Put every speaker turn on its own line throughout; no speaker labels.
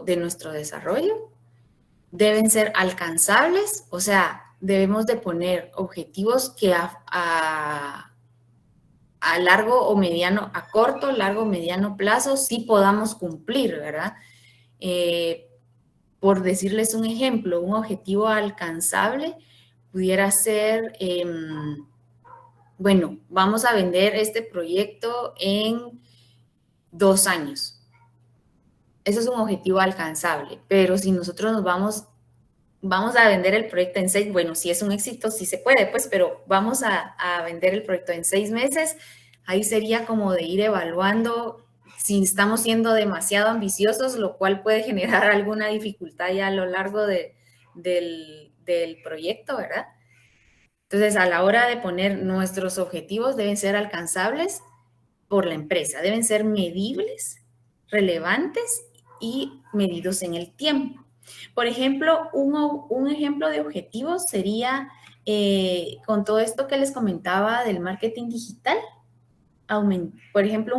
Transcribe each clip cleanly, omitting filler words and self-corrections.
de nuestro desarrollo deben ser alcanzables, o sea, debemos de poner objetivos que a largo o mediano, a corto, largo, mediano plazo, sí podamos cumplir, ¿verdad? Por decirles un ejemplo, un objetivo alcanzable pudiera ser, bueno, vamos a vender este proyecto en 2 años. Eso es un objetivo alcanzable, pero si nosotros nos vamos a vender el proyecto en 6, bueno, si es un éxito, sí se puede, pues, pero vamos a vender el proyecto en 6 meses, ahí sería como de ir evaluando si estamos siendo demasiado ambiciosos, lo cual puede generar alguna dificultad ya a lo largo del proyecto, ¿verdad? Entonces, a la hora de poner nuestros objetivos deben ser alcanzables por la empresa, deben ser medibles, relevantes y medidos en el tiempo. Por ejemplo, un ejemplo de objetivos sería, con todo esto que les comentaba del marketing digital, por ejemplo,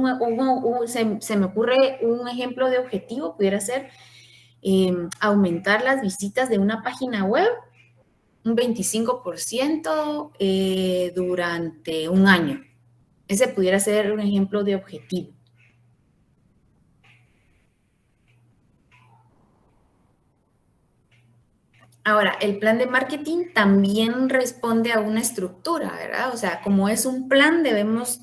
se me ocurre un ejemplo de objetivo, pudiera ser aumentar las visitas de una página web un 25% durante un año. Ese pudiera ser un ejemplo de objetivo. Ahora, el plan de marketing también responde a una estructura, ¿verdad? O sea, como es un plan, debemos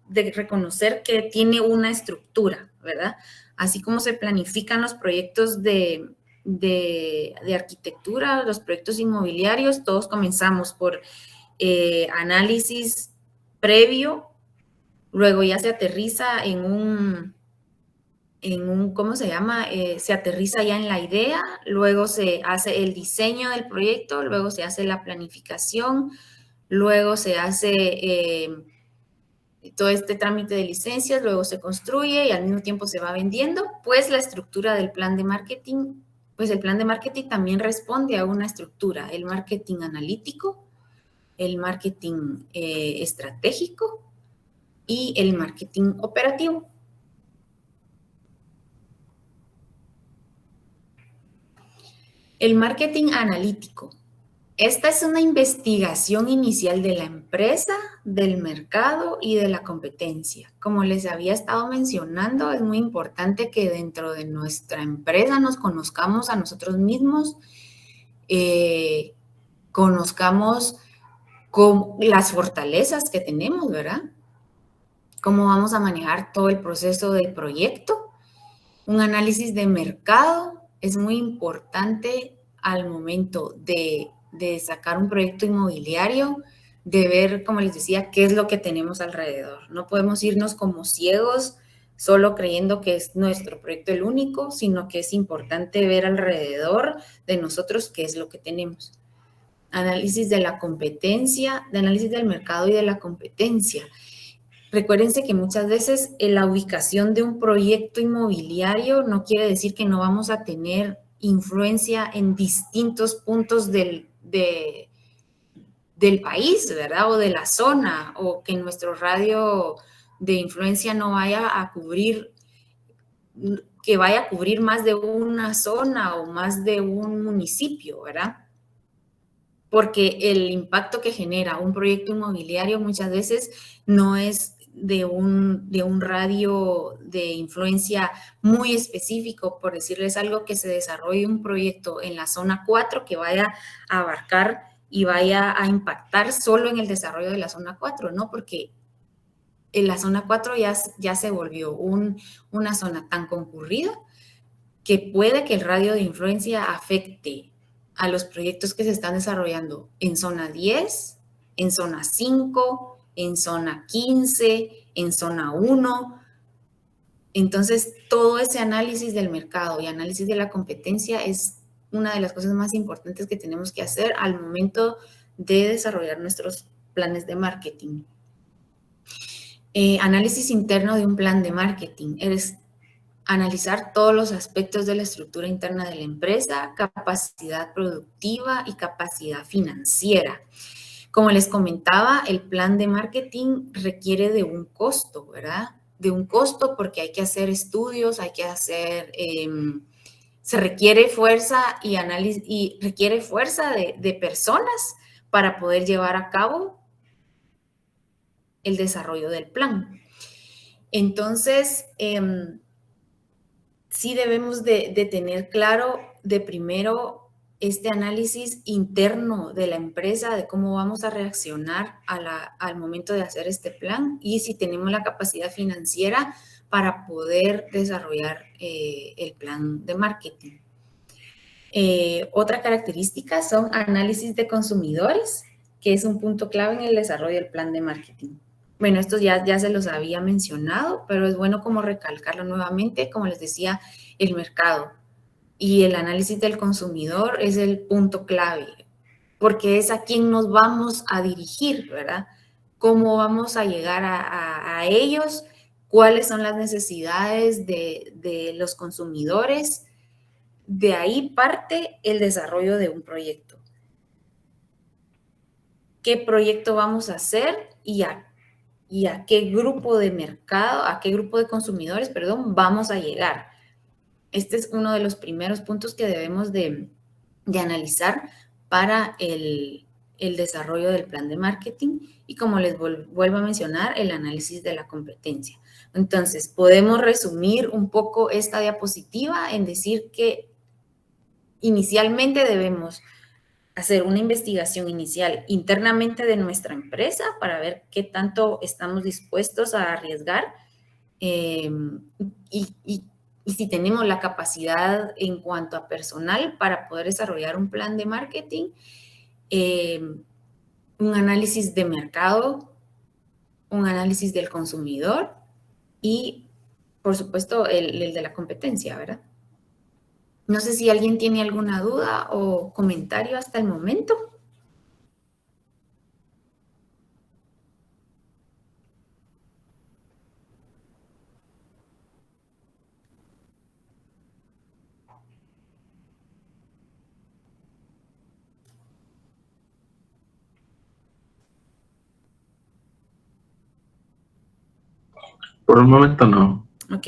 de reconocer que tiene una estructura, ¿verdad? Así como se planifican los proyectos de arquitectura, los proyectos inmobiliarios, todos comenzamos por análisis previo, luego ya se aterriza ¿cómo se llama? Se aterriza ya en la idea, luego se hace el diseño del proyecto, luego se hace la planificación, luego se hace todo este trámite de licencias, luego se construye y al mismo tiempo se va vendiendo, pues la estructura del plan de marketing, pues el plan de marketing también responde a una estructura, el marketing analítico, el marketing estratégico y el marketing operativo. El marketing analítico. Esta es una investigación inicial de la empresa, del mercado y de la competencia. Como les había estado mencionando, es muy importante que dentro de nuestra empresa nos conozcamos a nosotros mismos, conozcamos las fortalezas que tenemos, ¿verdad? Cómo vamos a manejar todo el proceso del proyecto. Un análisis de mercado es muy importante al momento de sacar un proyecto inmobiliario, de ver, como les decía, qué es lo que tenemos alrededor. No podemos irnos como ciegos solo creyendo que es nuestro proyecto el único, sino que es importante ver alrededor de nosotros qué es lo que tenemos. Análisis de la competencia, de análisis del mercado y de la competencia. Recuérdense que muchas veces la ubicación de un proyecto inmobiliario no quiere decir que no vamos a tener influencia en distintos puntos del país, ¿verdad? O de la zona, o que nuestro radio de influencia no vaya a cubrir, que vaya a cubrir más de una zona o más de un municipio, ¿verdad? Porque el impacto que genera un proyecto inmobiliario muchas veces no es de un radio de influencia muy específico, por decirles algo, que se desarrolle un proyecto en la zona 4 que vaya a abarcar y vaya a impactar solo en el desarrollo de la zona 4, ¿no? Porque en la zona 4 ya se volvió una zona tan concurrida que puede que el radio de influencia afecte a los proyectos que se están desarrollando en zona 10, en zona 5, en zona 15, en zona 1. Entonces, todo ese análisis del mercado y análisis de la competencia es una de las cosas más importantes que tenemos que hacer al momento de desarrollar nuestros planes de marketing. Análisis interno de un plan de marketing. Es analizar todos los aspectos de la estructura interna de la empresa, capacidad productiva y capacidad financiera. Como les comentaba, el plan de marketing requiere de un costo, ¿verdad? De un costo porque hay que hacer estudios, hay que hacer se requiere fuerza y análisis y requiere fuerza de personas para poder llevar a cabo el desarrollo del plan. Entonces, sí debemos de tener claro de primero este análisis interno de la empresa, de cómo vamos a reaccionar al momento de hacer este plan y si tenemos la capacidad financiera para poder desarrollar el plan de marketing. Otra característica son análisis de consumidores, que es un punto clave en el desarrollo del plan de marketing. Bueno, estos ya se los había mencionado, pero es bueno como recalcarlo nuevamente. Como les decía, el mercado y el análisis del consumidor es el punto clave, porque es a quién nos vamos a dirigir, ¿verdad? ¿Cómo vamos a llegar a ellos? ¿Cuáles son las necesidades de los consumidores? De ahí parte el desarrollo de un proyecto. ¿Qué proyecto vamos a hacer y a qué grupo de mercado, a qué grupo de consumidores, perdón, vamos a llegar? Este es uno de los primeros puntos que debemos de analizar para el desarrollo del plan de marketing y, como les vuelvo a mencionar, el análisis de la competencia. Entonces, podemos resumir un poco esta diapositiva en decir que inicialmente debemos hacer una investigación inicial internamente de nuestra empresa para ver qué tanto estamos dispuestos a arriesgar y si tenemos la capacidad en cuanto a personal para poder desarrollar un plan de marketing, un análisis de mercado, un análisis del consumidor y, por supuesto, el de la competencia, ¿verdad? No sé si alguien tiene alguna duda o comentario hasta el momento.
Por el momento no.
Ok.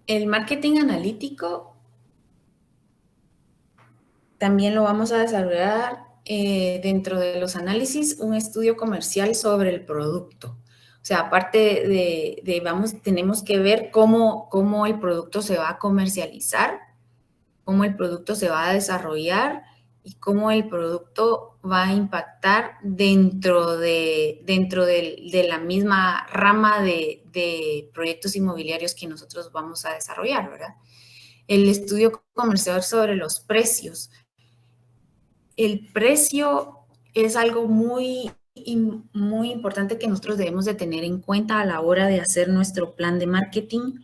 El marketing analítico también lo vamos a desarrollar dentro de los análisis, un estudio comercial sobre el producto. O sea, aparte tenemos que ver cómo el producto se va a comercializar, cómo el producto se va a desarrollar y cómo el producto va a impactar dentro de la misma rama de proyectos inmobiliarios que nosotros vamos a desarrollar, ¿verdad? El estudio comercial sobre los precios. El precio es algo muy importante que nosotros debemos de tener en cuenta a la hora de hacer nuestro plan de marketing,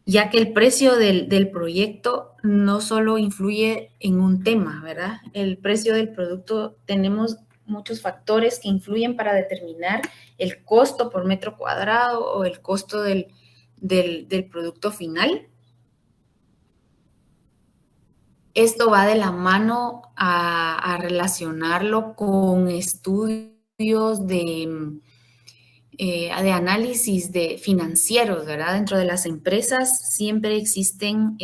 ya que el precio del proyecto no solo influye en un tema, ¿verdad? El precio del producto, tenemos muchos factores que influyen para determinar el costo por metro cuadrado o el costo del producto final. Esto va de la mano a relacionarlo con estudios de análisis de financieros, ¿verdad? Dentro de las empresas siempre existen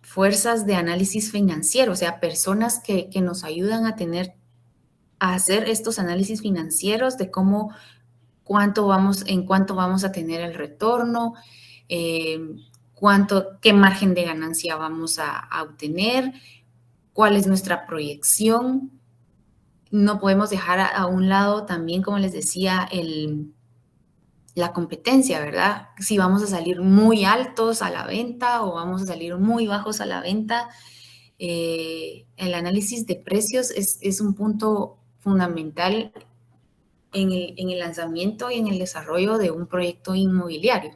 fuerzas de análisis financiero, o sea, personas que nos ayudan a hacer estos análisis financieros de en cuánto vamos a tener el retorno, qué margen de ganancia vamos a obtener, cuál es nuestra proyección. No podemos dejar a un lado también, como les decía, la competencia, ¿verdad? Si vamos a salir muy altos a la venta o vamos a salir muy bajos a la venta. El análisis de precios es un punto fundamental en el lanzamiento y en el desarrollo de un proyecto inmobiliario.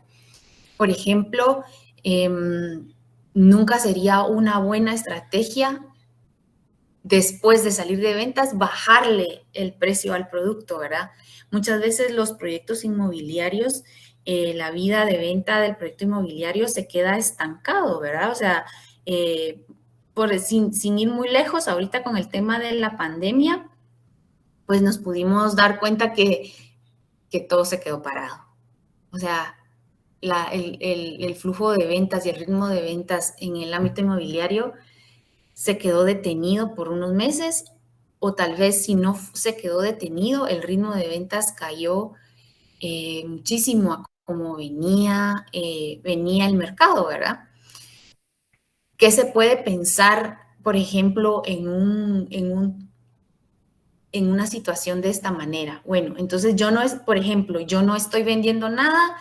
Por ejemplo, nunca sería una buena estrategia después de salir de ventas bajarle el precio al producto, ¿verdad? Muchas veces los proyectos inmobiliarios, la vida de venta del proyecto inmobiliario se queda estancado, ¿verdad? O sea, sin ir muy lejos, ahorita con el tema de la pandemia, pues nos pudimos dar cuenta que todo se quedó parado. O sea, el flujo de ventas y el ritmo de ventas en el ámbito inmobiliario se quedó detenido por unos meses, o tal vez si no se quedó detenido, el ritmo de ventas cayó muchísimo a como venía el mercado, ¿verdad? ¿Qué se puede pensar, por ejemplo, en una situación de esta manera? Bueno, entonces por ejemplo, yo no estoy vendiendo nada,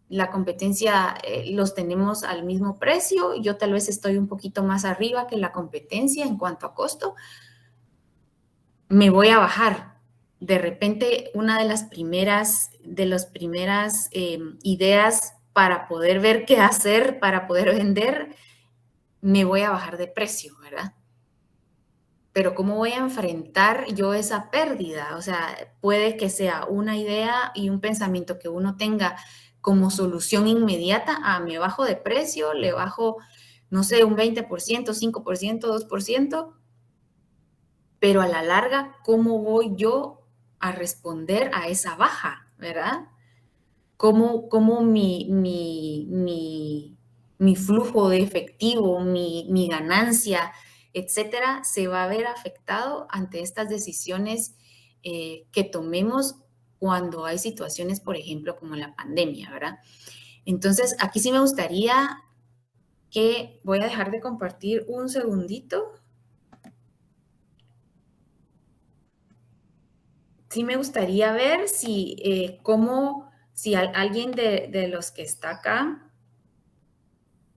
la competencia los tenemos al mismo precio, yo tal vez estoy un poquito más arriba que la competencia en cuanto a costo, me voy a bajar. De repente, una de las primeras ideas para poder ver qué hacer, para poder vender, me voy a bajar de precio, ¿verdad? Pero ¿cómo voy a enfrentar yo esa pérdida? O sea, puede que sea una idea y un pensamiento que uno tenga como solución inmediata, me bajo de precio, le bajo, no sé, un 20%, 5%, 2%, pero a la larga, ¿cómo voy yo a responder a esa baja, verdad? ¿Cómo mi flujo de efectivo, mi ganancia, etcétera, se va a ver afectado ante estas decisiones que tomemos cuando hay situaciones, por ejemplo, como la pandemia, ¿verdad? Entonces, aquí sí me gustaría que voy a dejar de compartir un segundito. Sí me gustaría ver si alguien de los que está acá,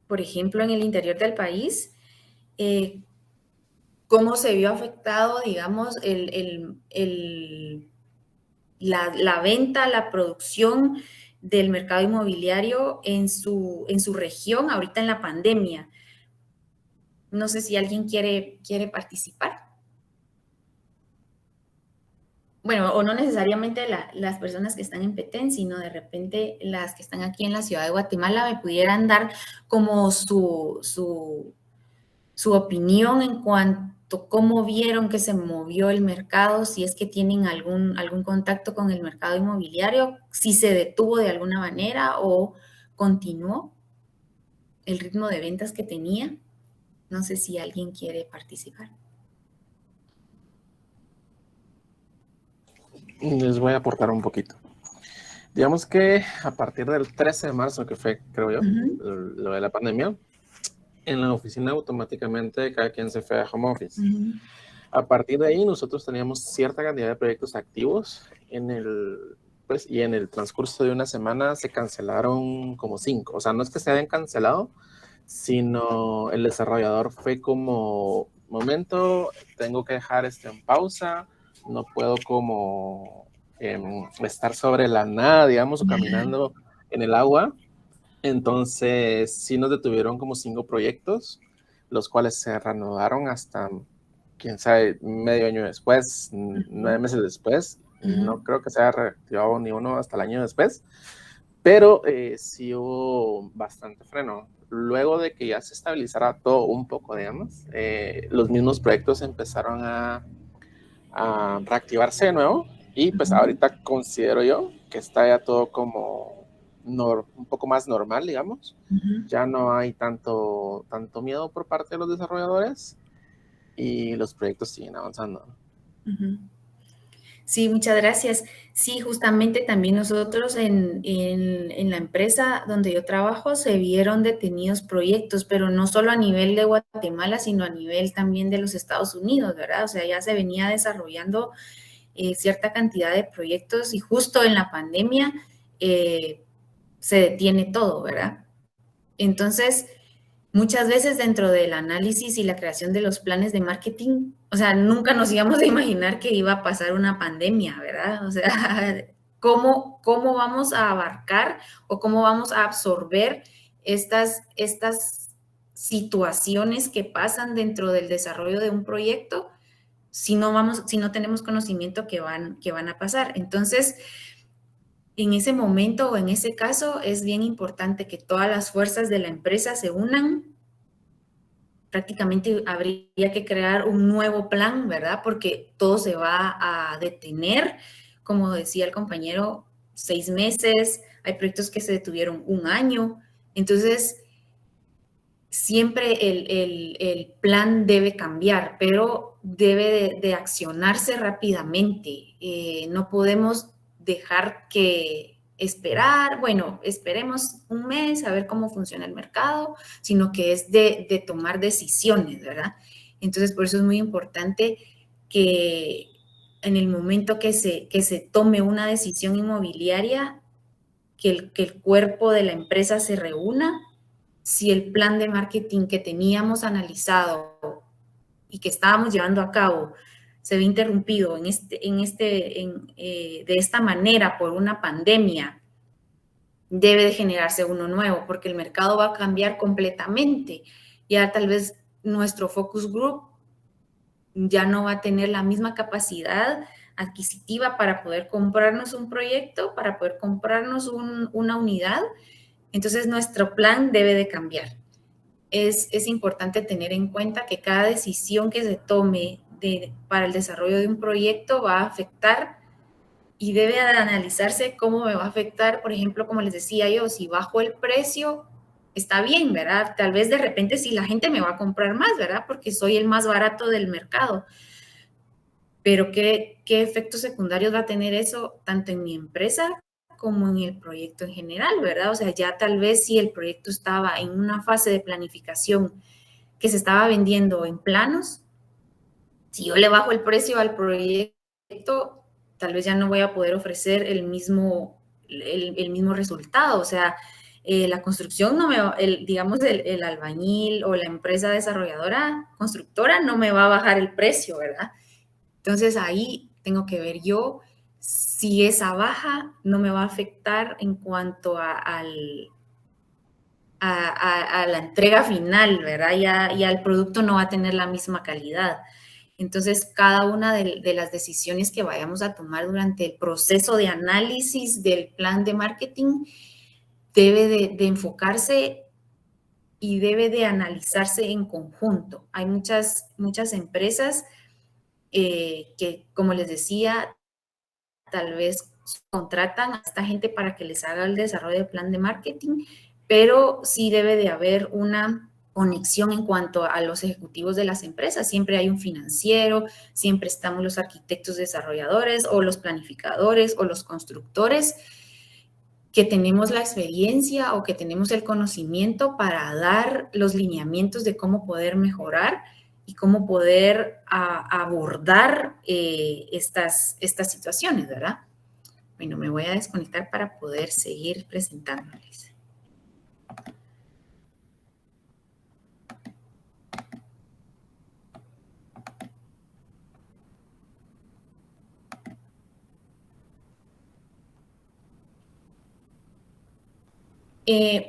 por ejemplo, en el interior del país, eh, cómo se vio afectado, digamos, la venta, la producción del mercado inmobiliario en su región ahorita en la pandemia. No sé si alguien quiere participar. Bueno, o no necesariamente las personas que están en Petén, sino de repente las que están aquí en la ciudad de Guatemala me pudieran dar como su opinión en cuanto a cómo vieron que se movió el mercado, si es que tienen algún contacto con el mercado inmobiliario, si se detuvo de alguna manera o continuó el ritmo de ventas que tenía. No sé si alguien quiere participar.
Les voy a aportar un poquito. Digamos que a partir del 13 de marzo, que fue, creo yo, lo de la pandemia, en la oficina automáticamente cada quien se fue a home office. A partir de ahí nosotros teníamos cierta cantidad de proyectos activos y en el transcurso de una semana se cancelaron como 5. O sea, no es que se hayan cancelado, sino el desarrollador fue como, momento, tengo que dejar esto en pausa, no puedo como estar sobre la nada, digamos, o caminando en el agua. Entonces, sí nos detuvieron como 5 proyectos, los cuales se reanudaron hasta, quién sabe, medio año después, 9 meses después. No creo que se haya reactivado ni uno hasta el año después, pero sí hubo bastante freno. Luego de que ya se estabilizara todo un poco, digamos, los mismos proyectos empezaron a reactivarse de nuevo y pues ahorita considero yo que está ya todo como un poco más normal, digamos. Ya no hay tanto miedo por parte de los desarrolladores y los proyectos siguen avanzando.
Sí, muchas gracias. Sí, justamente también nosotros en la empresa donde yo trabajo se vieron detenidos proyectos, pero no solo a nivel de Guatemala, sino a nivel también de los Estados Unidos, ¿verdad? O sea, ya se venía desarrollando cierta cantidad de proyectos y justo en la pandemia se detiene todo, ¿verdad? Entonces, muchas veces dentro del análisis y la creación de los planes de marketing, o sea, nunca nos íbamos a imaginar que iba a pasar una pandemia, ¿verdad? O sea, ¿cómo vamos a abarcar o cómo vamos a absorber estas situaciones que pasan dentro del desarrollo de un proyecto si no tenemos conocimiento que van a pasar? Entonces, en ese momento o en ese caso es bien importante que todas las fuerzas de la empresa se unan prácticamente habría que crear un nuevo plan, ¿verdad? Porque todo se va a detener, como decía el compañero, 6 meses, hay proyectos que se detuvieron 1 año, entonces siempre el plan debe cambiar, pero debe de accionarse rápidamente. No podemos dejar que esperar, bueno, esperemos un mes a ver cómo funciona el mercado, sino que es de tomar decisiones, ¿verdad? Entonces, por eso es muy importante que en el momento que se tome una decisión inmobiliaria, que el cuerpo de la empresa se reúna. Si el plan de marketing que teníamos analizado y que estábamos llevando a cabo se ve interrumpido de esta manera por una pandemia, debe de generarse uno nuevo, porque el mercado va a cambiar completamente. Ya tal vez nuestro focus group ya no va a tener la misma capacidad adquisitiva para poder comprarnos un proyecto, para poder comprarnos una unidad. Entonces, nuestro plan debe de cambiar. Es importante tener en cuenta que cada decisión que se tome para el desarrollo de un proyecto va a afectar y debe analizarse cómo me va a afectar, por ejemplo, como les decía yo, si bajo el precio, está bien, ¿verdad? Tal vez de repente si la gente me va a comprar más, ¿verdad? Porque soy el más barato del mercado. Pero ¿qué efectos secundarios va a tener eso tanto en mi empresa como en el proyecto en general, ¿verdad? O sea, ya tal vez si el proyecto estaba en una fase de planificación que se estaba vendiendo en planos, si yo le bajo el precio al proyecto, tal vez ya no voy a poder ofrecer el mismo resultado. O sea, la construcción no me va, digamos, el albañil o la empresa desarrolladora, constructora, no me va a bajar el precio, ¿verdad? Entonces ahí tengo que ver yo si esa baja no me va a afectar en cuanto a la entrega final, ¿verdad? Ya el producto no va a tener la misma calidad. Entonces, cada una de las decisiones que vayamos a tomar durante el proceso de análisis del plan de marketing debe de enfocarse y debe de analizarse en conjunto. Hay muchas empresas que, como les decía, tal vez contratan a esta gente para que les haga el desarrollo del plan de marketing, pero sí debe de haber una conexión en cuanto a los ejecutivos de las empresas. Siempre hay un financiero, siempre estamos los arquitectos desarrolladores o los planificadores o los constructores que tenemos la experiencia o que tenemos el conocimiento para dar los lineamientos de cómo poder mejorar y cómo poder abordar estas situaciones, ¿verdad? Bueno, me voy a desconectar para poder seguir presentándoles.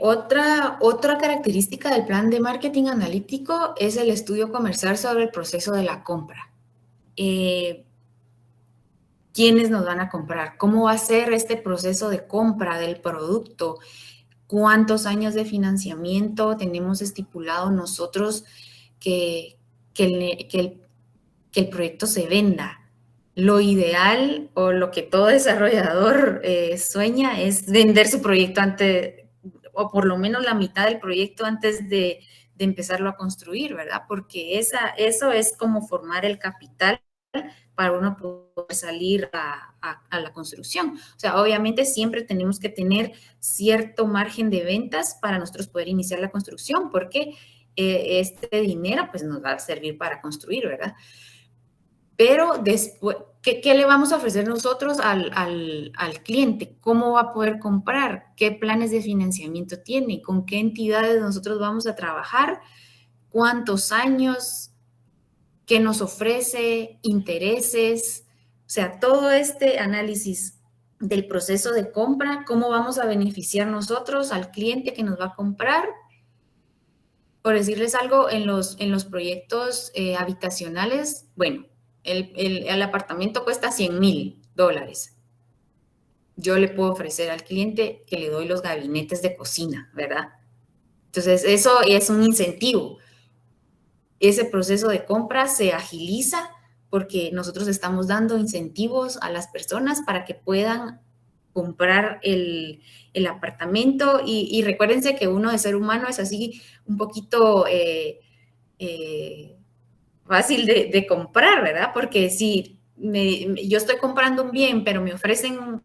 Otra característica del plan de marketing analítico es el estudio comercial sobre el proceso de la compra. ¿Quiénes nos van a comprar? ¿Cómo va a ser este proceso de compra del producto? ¿Cuántos años de financiamiento tenemos estipulado nosotros que el proyecto se venda? Lo ideal o lo que todo desarrollador sueña es vender su proyecto antes, o por lo menos la mitad del proyecto antes de empezarlo a construir, ¿verdad? Porque eso es como formar el capital para uno poder salir a la construcción. O sea, obviamente siempre tenemos que tener cierto margen de ventas para nosotros poder iniciar la construcción, porque este dinero pues nos va a servir para construir, ¿verdad? Pero después, ¿qué le vamos a ofrecer nosotros al cliente? ¿Cómo va a poder comprar? ¿Qué planes de financiamiento tiene? ¿Con qué entidades nosotros vamos a trabajar? ¿Cuántos años? ¿Qué nos ofrece? ¿Intereses? O sea, todo este análisis del proceso de compra, ¿cómo vamos a beneficiar nosotros al cliente que nos va a comprar? Por decirles algo, en los proyectos habitacionales, bueno, el apartamento cuesta $100,000. Yo le puedo ofrecer al cliente que le doy los gabinetes de cocina, ¿verdad? Entonces, eso es un incentivo. ese proceso de compra se agiliza porque nosotros estamos dando incentivos a las personas para que puedan comprar el apartamento y recuérdense que uno de ser humano es así un poquito fácil de comprar, ¿verdad? Porque si yo estoy comprando un bien, pero me ofrecen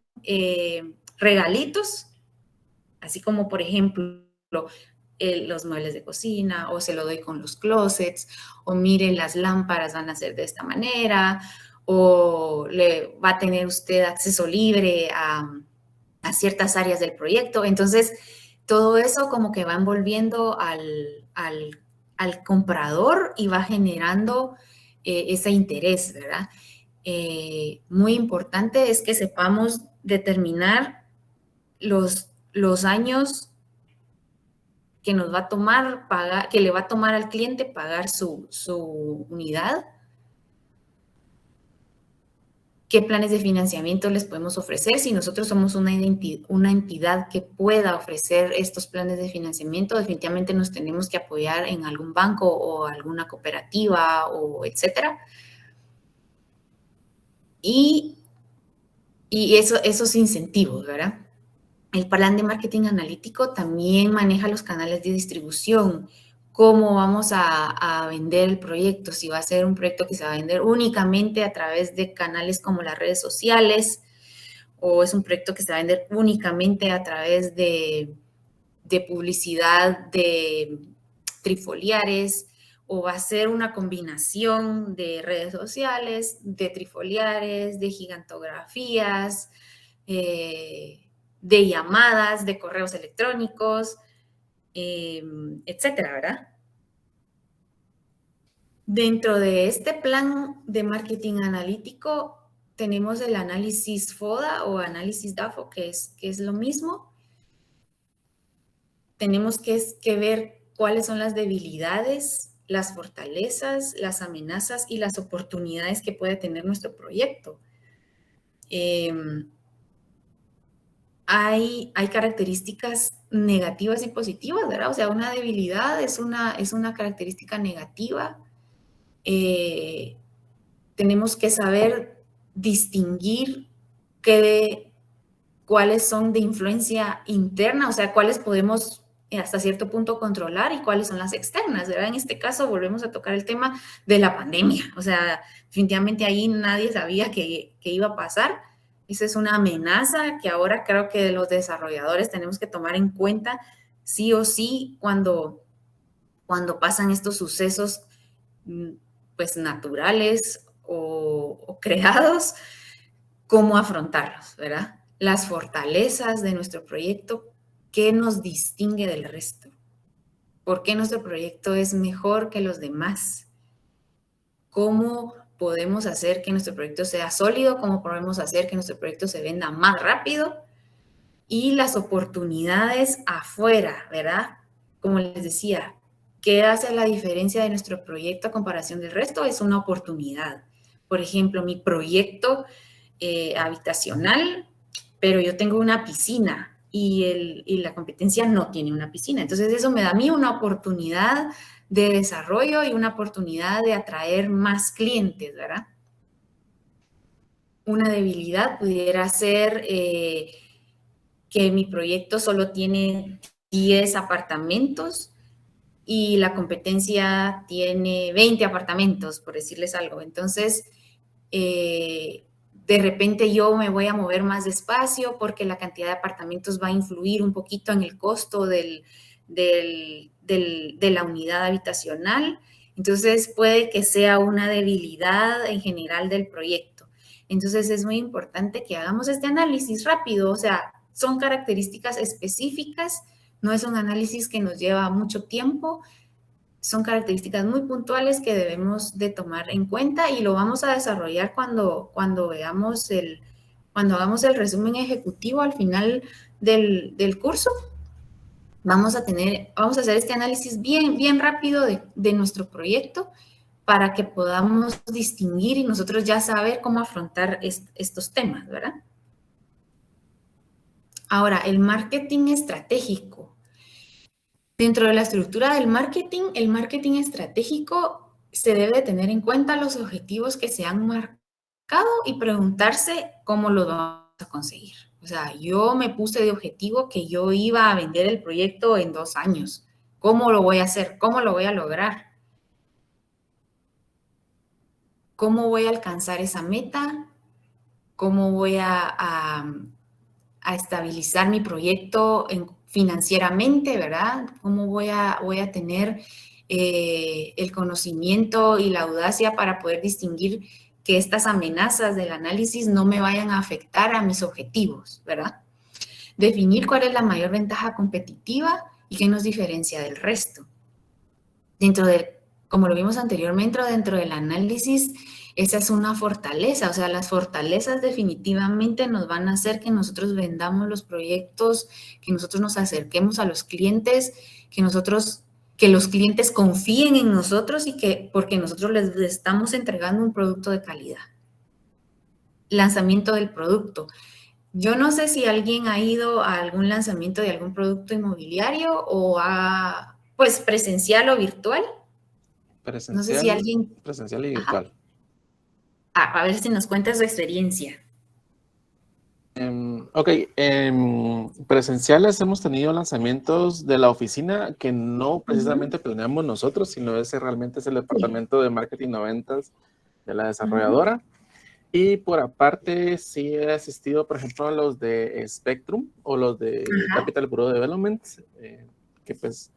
regalitos, así como por ejemplo los muebles de cocina, o se lo doy con los closets, o miren, las lámparas van a ser de esta manera, o le va a tener usted acceso libre a ciertas áreas del proyecto. Entonces, todo eso como que va envolviendo al comprador y va generando ese interés, ¿verdad? Muy importante es que sepamos determinar los años que nos va a tomar pagar, que le va a tomar al cliente pagar su unidad. ¿Qué planes de financiamiento les podemos ofrecer? Si nosotros somos una entidad que pueda ofrecer estos planes de financiamiento, definitivamente nos tenemos que apoyar en algún banco o alguna cooperativa o etcétera. Y esos incentivos, ¿verdad? El plan de marketing analítico también maneja los canales de distribución, cómo vamos a vender el proyecto, si va a ser un proyecto que se va a vender únicamente a través de canales como las redes sociales, o es un proyecto que se va a vender únicamente a través de publicidad de trifoliares, o va a ser una combinación de redes sociales, de trifoliares, de gigantografías, de llamadas, de correos electrónicos, etcétera, ¿verdad? Dentro de este plan de marketing analítico tenemos el análisis FODA o análisis DAFO, que es lo mismo. Tenemos que ver cuáles son las debilidades, las fortalezas, las amenazas y las oportunidades que puede tener nuestro proyecto. Hay características negativas y positivas, ¿verdad? O sea, una debilidad es una característica negativa. Tenemos que saber distinguir cuáles son de influencia interna, o sea, cuáles podemos hasta cierto punto controlar y cuáles son las externas, ¿verdad? En este caso volvemos a tocar el tema de la pandemia, o sea, definitivamente ahí nadie sabía que iba a pasar. Esa es una amenaza que ahora creo que los desarrolladores tenemos que tomar en cuenta sí o sí cuando pasan estos sucesos pues naturales o creados, cómo afrontarlos, ¿verdad? Las fortalezas de nuestro proyecto, ¿qué nos distingue del resto? ¿Por qué nuestro proyecto es mejor que los demás? ¿Cómo podemos hacer que nuestro proyecto sea sólido? ¿Cómo podemos hacer que nuestro proyecto se venda más rápido? Y las oportunidades afuera, ¿verdad? Como les decía, ¿qué hace la diferencia de nuestro proyecto a comparación del resto? Es una oportunidad. Por ejemplo, mi proyecto habitacional, pero yo tengo una piscina y la competencia no tiene una piscina. Entonces eso me da a mí una oportunidad de desarrollo y una oportunidad de atraer más clientes, ¿verdad? Una debilidad pudiera ser que mi proyecto solo tiene 10 apartamentos y la competencia tiene 20 apartamentos, por decirles algo. Entonces, de repente yo me voy a mover más despacio porque la cantidad de apartamentos va a influir un poquito en el costo de la unidad habitacional. Entonces puede que sea una debilidad en general del proyecto. Entonces es muy importante que hagamos este análisis rápido, o sea, son características específicas, no es un análisis que nos lleva mucho tiempo, son características muy puntuales que debemos de tomar en cuenta y lo vamos a desarrollar cuando hagamos el resumen ejecutivo al final del curso. Vamos a hacer este análisis bien rápido de nuestro proyecto para que podamos distinguir y nosotros ya saber cómo afrontar estos temas, ¿verdad? Ahora, el marketing estratégico. Dentro de la estructura del marketing, el marketing estratégico se debe tener en cuenta los objetivos que se han marcado y preguntarse cómo lo vamos a conseguir. O sea, yo me puse de objetivo que yo iba a vender el proyecto en 2 años. ¿Cómo lo voy a hacer? ¿Cómo lo voy a lograr? ¿Cómo voy a alcanzar esa meta? ¿Cómo voy a estabilizar mi proyecto financieramente, ¿verdad? ¿Cómo voy a tener el conocimiento y la audacia para poder distinguir que estas amenazas del análisis no me vayan a afectar a mis objetivos, ¿verdad? Definir cuál es la mayor ventaja competitiva y qué nos diferencia del resto. Como lo vimos anteriormente, dentro del análisis, esa es una fortaleza. O sea, las fortalezas definitivamente nos van a hacer que nosotros vendamos los proyectos, que nosotros nos acerquemos a los clientes, que los clientes confíen en nosotros y porque nosotros les estamos entregando un producto de calidad. Lanzamiento del producto. Yo no sé si alguien ha ido a algún lanzamiento de algún producto inmobiliario o pues presencial o virtual.
Presencial,
no sé si alguien...
Presencial y virtual.
A ver si nos cuentas tu experiencia.
Ok, presenciales hemos tenido lanzamientos de la oficina que no precisamente planeamos nosotros, sino ese realmente es el departamento de marketing o ventas de la desarrolladora. Y por aparte sí he asistido, por ejemplo, a los de Spectrum o los de Capital Bureau Development, que pues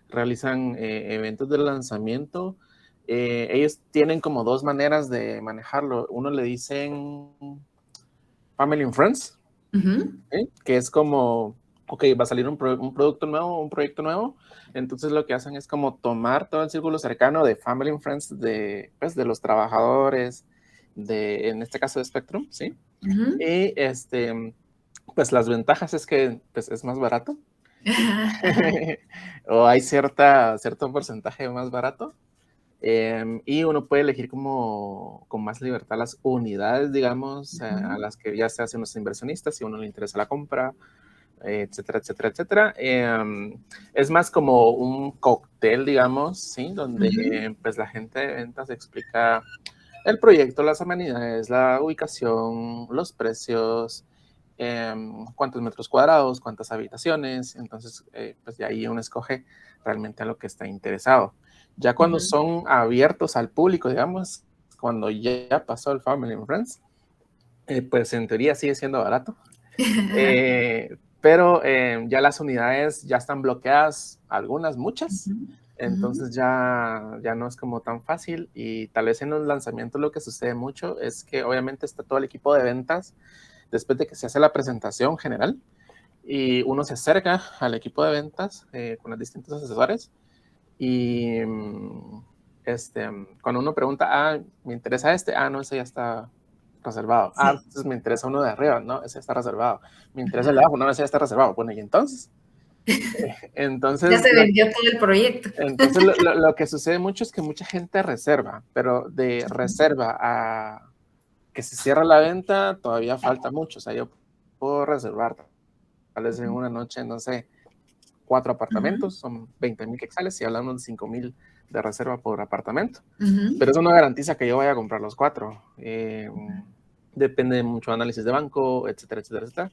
realizan eventos de lanzamiento. Ellos tienen como 2 maneras de manejarlo. Uno le dicen Family and Friends, que es como, ok, va a salir un producto nuevo, un proyecto nuevo. Entonces lo que hacen es como tomar todo el círculo cercano de Family and Friends, pues, de los trabajadores, en este caso de Spectrum, ¿sí? Y pues las ventajas es que pues, es más barato. O hay cierto porcentaje más barato. Y uno puede elegir como con más libertad las unidades, digamos, a las que ya se hacen los inversionistas, si a uno le interesa la compra, etcétera, etcétera, etcétera. Es más como un cóctel, digamos, ¿sí? Donde pues la gente de ventas explica el proyecto, las amenidades, la ubicación, los precios, cuántos metros cuadrados, cuántas habitaciones. Entonces, pues de ahí uno escoge realmente a lo que está interesado. Ya cuando son abiertos al público, digamos, cuando ya pasó el Family and Friends, pues en teoría sigue siendo barato. Pero ya las unidades ya están bloqueadas, algunas, muchas. Entonces ya no es como tan fácil, y tal vez en los lanzamientos lo que sucede mucho es que obviamente está todo el equipo de ventas después de que se hace la presentación general y uno se acerca al equipo de ventas con los distintos asesores y cuando uno pregunta, me interesa no, ese ya está reservado. Entonces me interesa uno de arriba, no, ese está reservado. Me interesa el de abajo, no, ese ya está reservado. Bueno, y entonces
ya se vendió todo el proyecto.
Entonces lo que sucede mucho es que mucha gente reserva, pero de reserva a que se cierra la venta todavía falta mucho. O sea, yo puedo reservar tal vez en una noche, no sé, 4 apartamentos, son 20,000 quetzales y hablamos de 5,000 de reserva por apartamento. Pero eso no garantiza que yo vaya a comprar los 4. Depende mucho de análisis de banco, etcétera, etcétera, etcétera.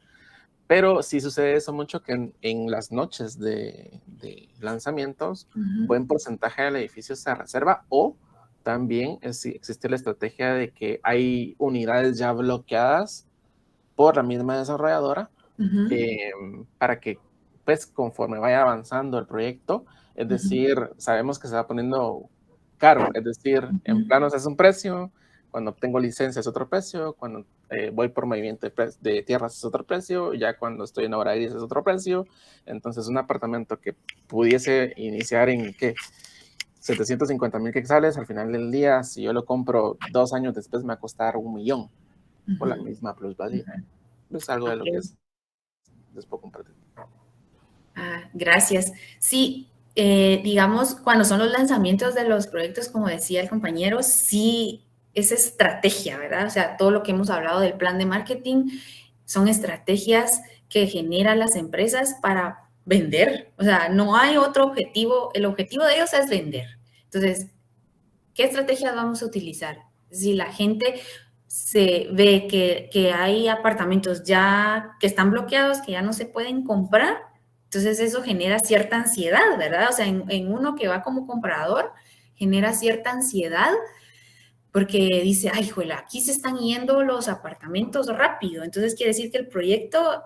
Pero sí sucede eso mucho que en las noches de lanzamientos, buen porcentaje del edificio se reserva, o también existe la estrategia de que hay unidades ya bloqueadas por la misma desarrolladora para que, pues, conforme vaya avanzando el proyecto, es decir, sabemos que se va poniendo caro, es decir, en planos es un precio, cuando obtengo licencia es otro precio, cuando voy por movimiento de tierras es otro precio, ya cuando estoy en obra gris es otro precio. Entonces un apartamento que pudiese iniciar en, ¿qué?, 750,000 quetzales, al final del día, si yo lo compro 2 años después, me va a costar 1,000,000 por la misma plusvalía. Es algo de lo que les puedo compartir.
Gracias. Sí, digamos, cuando son los lanzamientos de los proyectos, como decía el compañero, sí es estrategia, ¿verdad? O sea, todo lo que hemos hablado del plan de marketing son estrategias que generan las empresas para vender. O sea, no hay otro objetivo. El objetivo de ellos es vender. Entonces, ¿qué estrategias vamos a utilizar? Si la gente se ve que hay apartamentos ya que están bloqueados, que ya no se pueden comprar, entonces eso genera cierta ansiedad, ¿verdad? O sea, en uno que va como comprador, genera cierta ansiedad porque dice, ay, juela, aquí se están yendo los apartamentos rápido, entonces quiere decir que el proyecto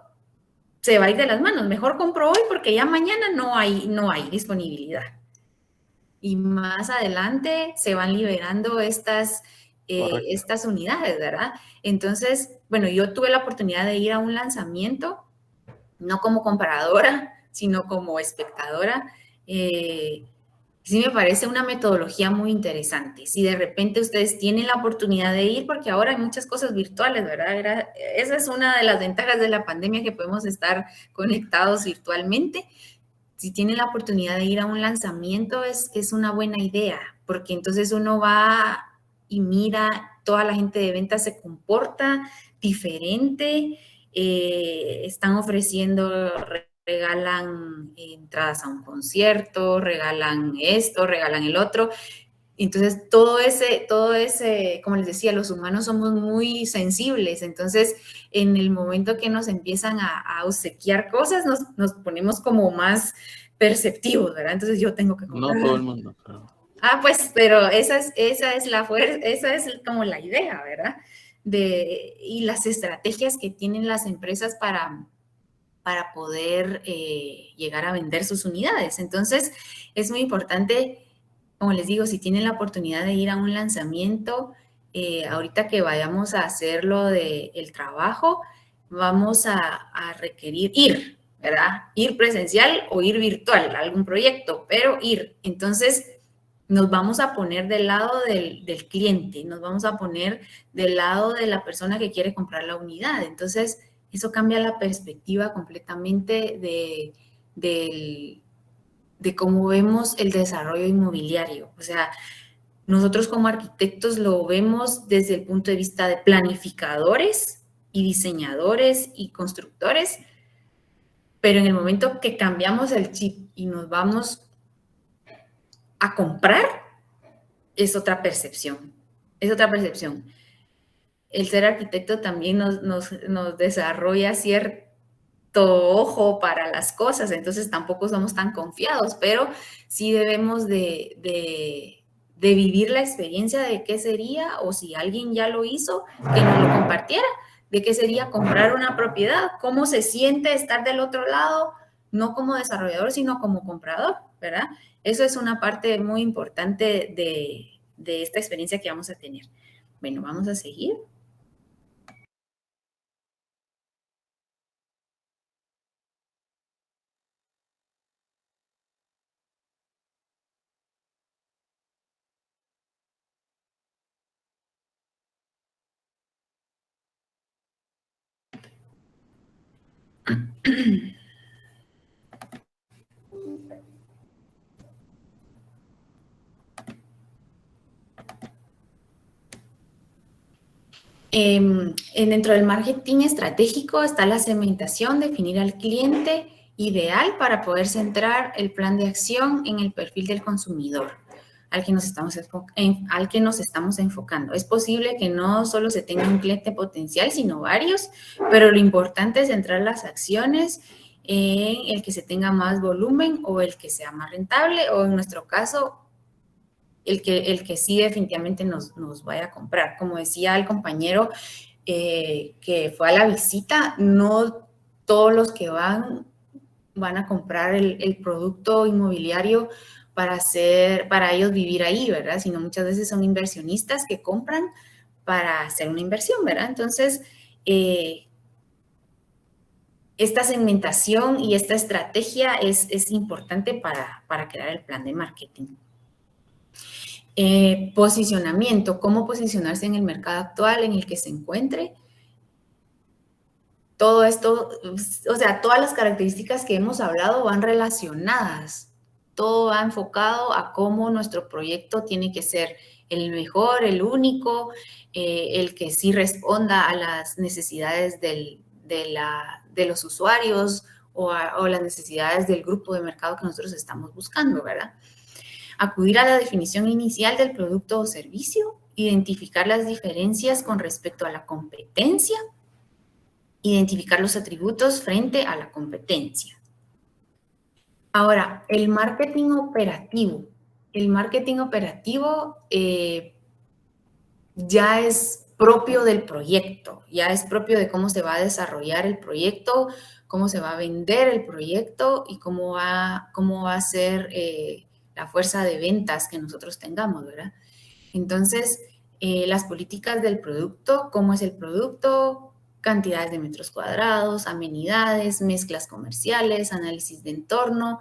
se va a ir de las manos. Mejor compro hoy porque ya mañana no hay disponibilidad. Y más adelante se van liberando estas unidades, ¿verdad? Entonces, bueno, yo tuve la oportunidad de ir a un lanzamiento, no como compradora, sino como espectadora. Sí me parece una metodología muy interesante. Si de repente ustedes tienen la oportunidad de ir, porque ahora hay muchas cosas virtuales, ¿verdad? Esa es una de las ventajas de la pandemia, que podemos estar conectados virtualmente. Si tienen la oportunidad de ir a un lanzamiento, es una buena idea, porque entonces uno va y mira, toda la gente de ventas se comporta diferente, están ofreciendo, regalan entradas a un concierto, regalan esto, regalan el otro. Entonces, todo ese, como les decía, los humanos somos muy sensibles. Entonces, en el momento que nos empiezan a obsequiar cosas, nos ponemos como perceptivos, ¿verdad? Entonces, yo tengo que comprar.
No todo el mundo, claro.
Pues, pero esa es la fuerza, esa es como la idea, ¿verdad? Y las estrategias que tienen las empresas para poder llegar a vender sus unidades. Entonces, es muy importante, como les digo, si tienen la oportunidad de ir a un lanzamiento, ahorita que vayamos a hacer lo del trabajo, vamos a requerir ir, ¿verdad? Ir presencial o ir virtual, algún proyecto, pero ir. Entonces, nos vamos a poner del lado del cliente, nos vamos a poner del lado de la persona que quiere comprar la unidad. Entonces, eso cambia la perspectiva completamente de cómo vemos el desarrollo inmobiliario. O sea, nosotros como arquitectos lo vemos desde el punto de vista de planificadores y diseñadores y constructores, pero en el momento que cambiamos el chip y nos vamos a comprar, es otra percepción. Es otra percepción. El ser arquitecto también nos desarrolla cierto ojo para las cosas, entonces tampoco somos tan confiados, pero sí debemos de vivir la experiencia de qué sería, o si alguien ya lo hizo, que nos lo compartiera, de qué sería comprar una propiedad, cómo se siente estar del otro lado, no como desarrollador, sino como comprador, ¿verdad? Eso es una parte muy importante de esta experiencia que vamos a tener. Bueno, vamos a seguir. Dentro del marketing estratégico está la segmentación, definir al cliente ideal para poder centrar el plan de acción en el perfil del consumidor al que nos estamos enfocando. Es posible que no solo se tenga un cliente potencial, sino varios, pero lo importante es centrar las acciones en el que se tenga más volumen o el que sea más rentable, o en nuestro caso, el que sí definitivamente nos vaya a comprar. Como decía el compañero que fue a la visita, no todos los que van a comprar el producto inmobiliario para ellos vivir ahí, ¿verdad? Sino muchas veces son inversionistas que compran para hacer una inversión, ¿verdad? Entonces, esta segmentación y esta estrategia es importante para crear el plan de marketing. Posicionamiento, cómo posicionarse en el mercado actual en el que se encuentre. Todo esto, o sea, todas las características que hemos hablado van relacionadas. Todo va enfocado a cómo nuestro proyecto tiene que ser el mejor, el único, el que sí responda a las necesidades de los usuarios o las necesidades del grupo de mercado que nosotros estamos buscando, ¿verdad? acudir a la definición inicial del producto o servicio, identificar las diferencias con respecto a la competencia, identificar los atributos frente a la competencia. Ahora, el marketing operativo. El marketing operativo ya es propio del proyecto, ya es propio de cómo se va a desarrollar el proyecto, cómo se va a vender el proyecto y cómo va a ser la fuerza de ventas que nosotros tengamos, ¿verdad? Entonces, las políticas del producto, cómo es el producto, cantidades de metros cuadrados, amenidades, mezclas comerciales, análisis de entorno,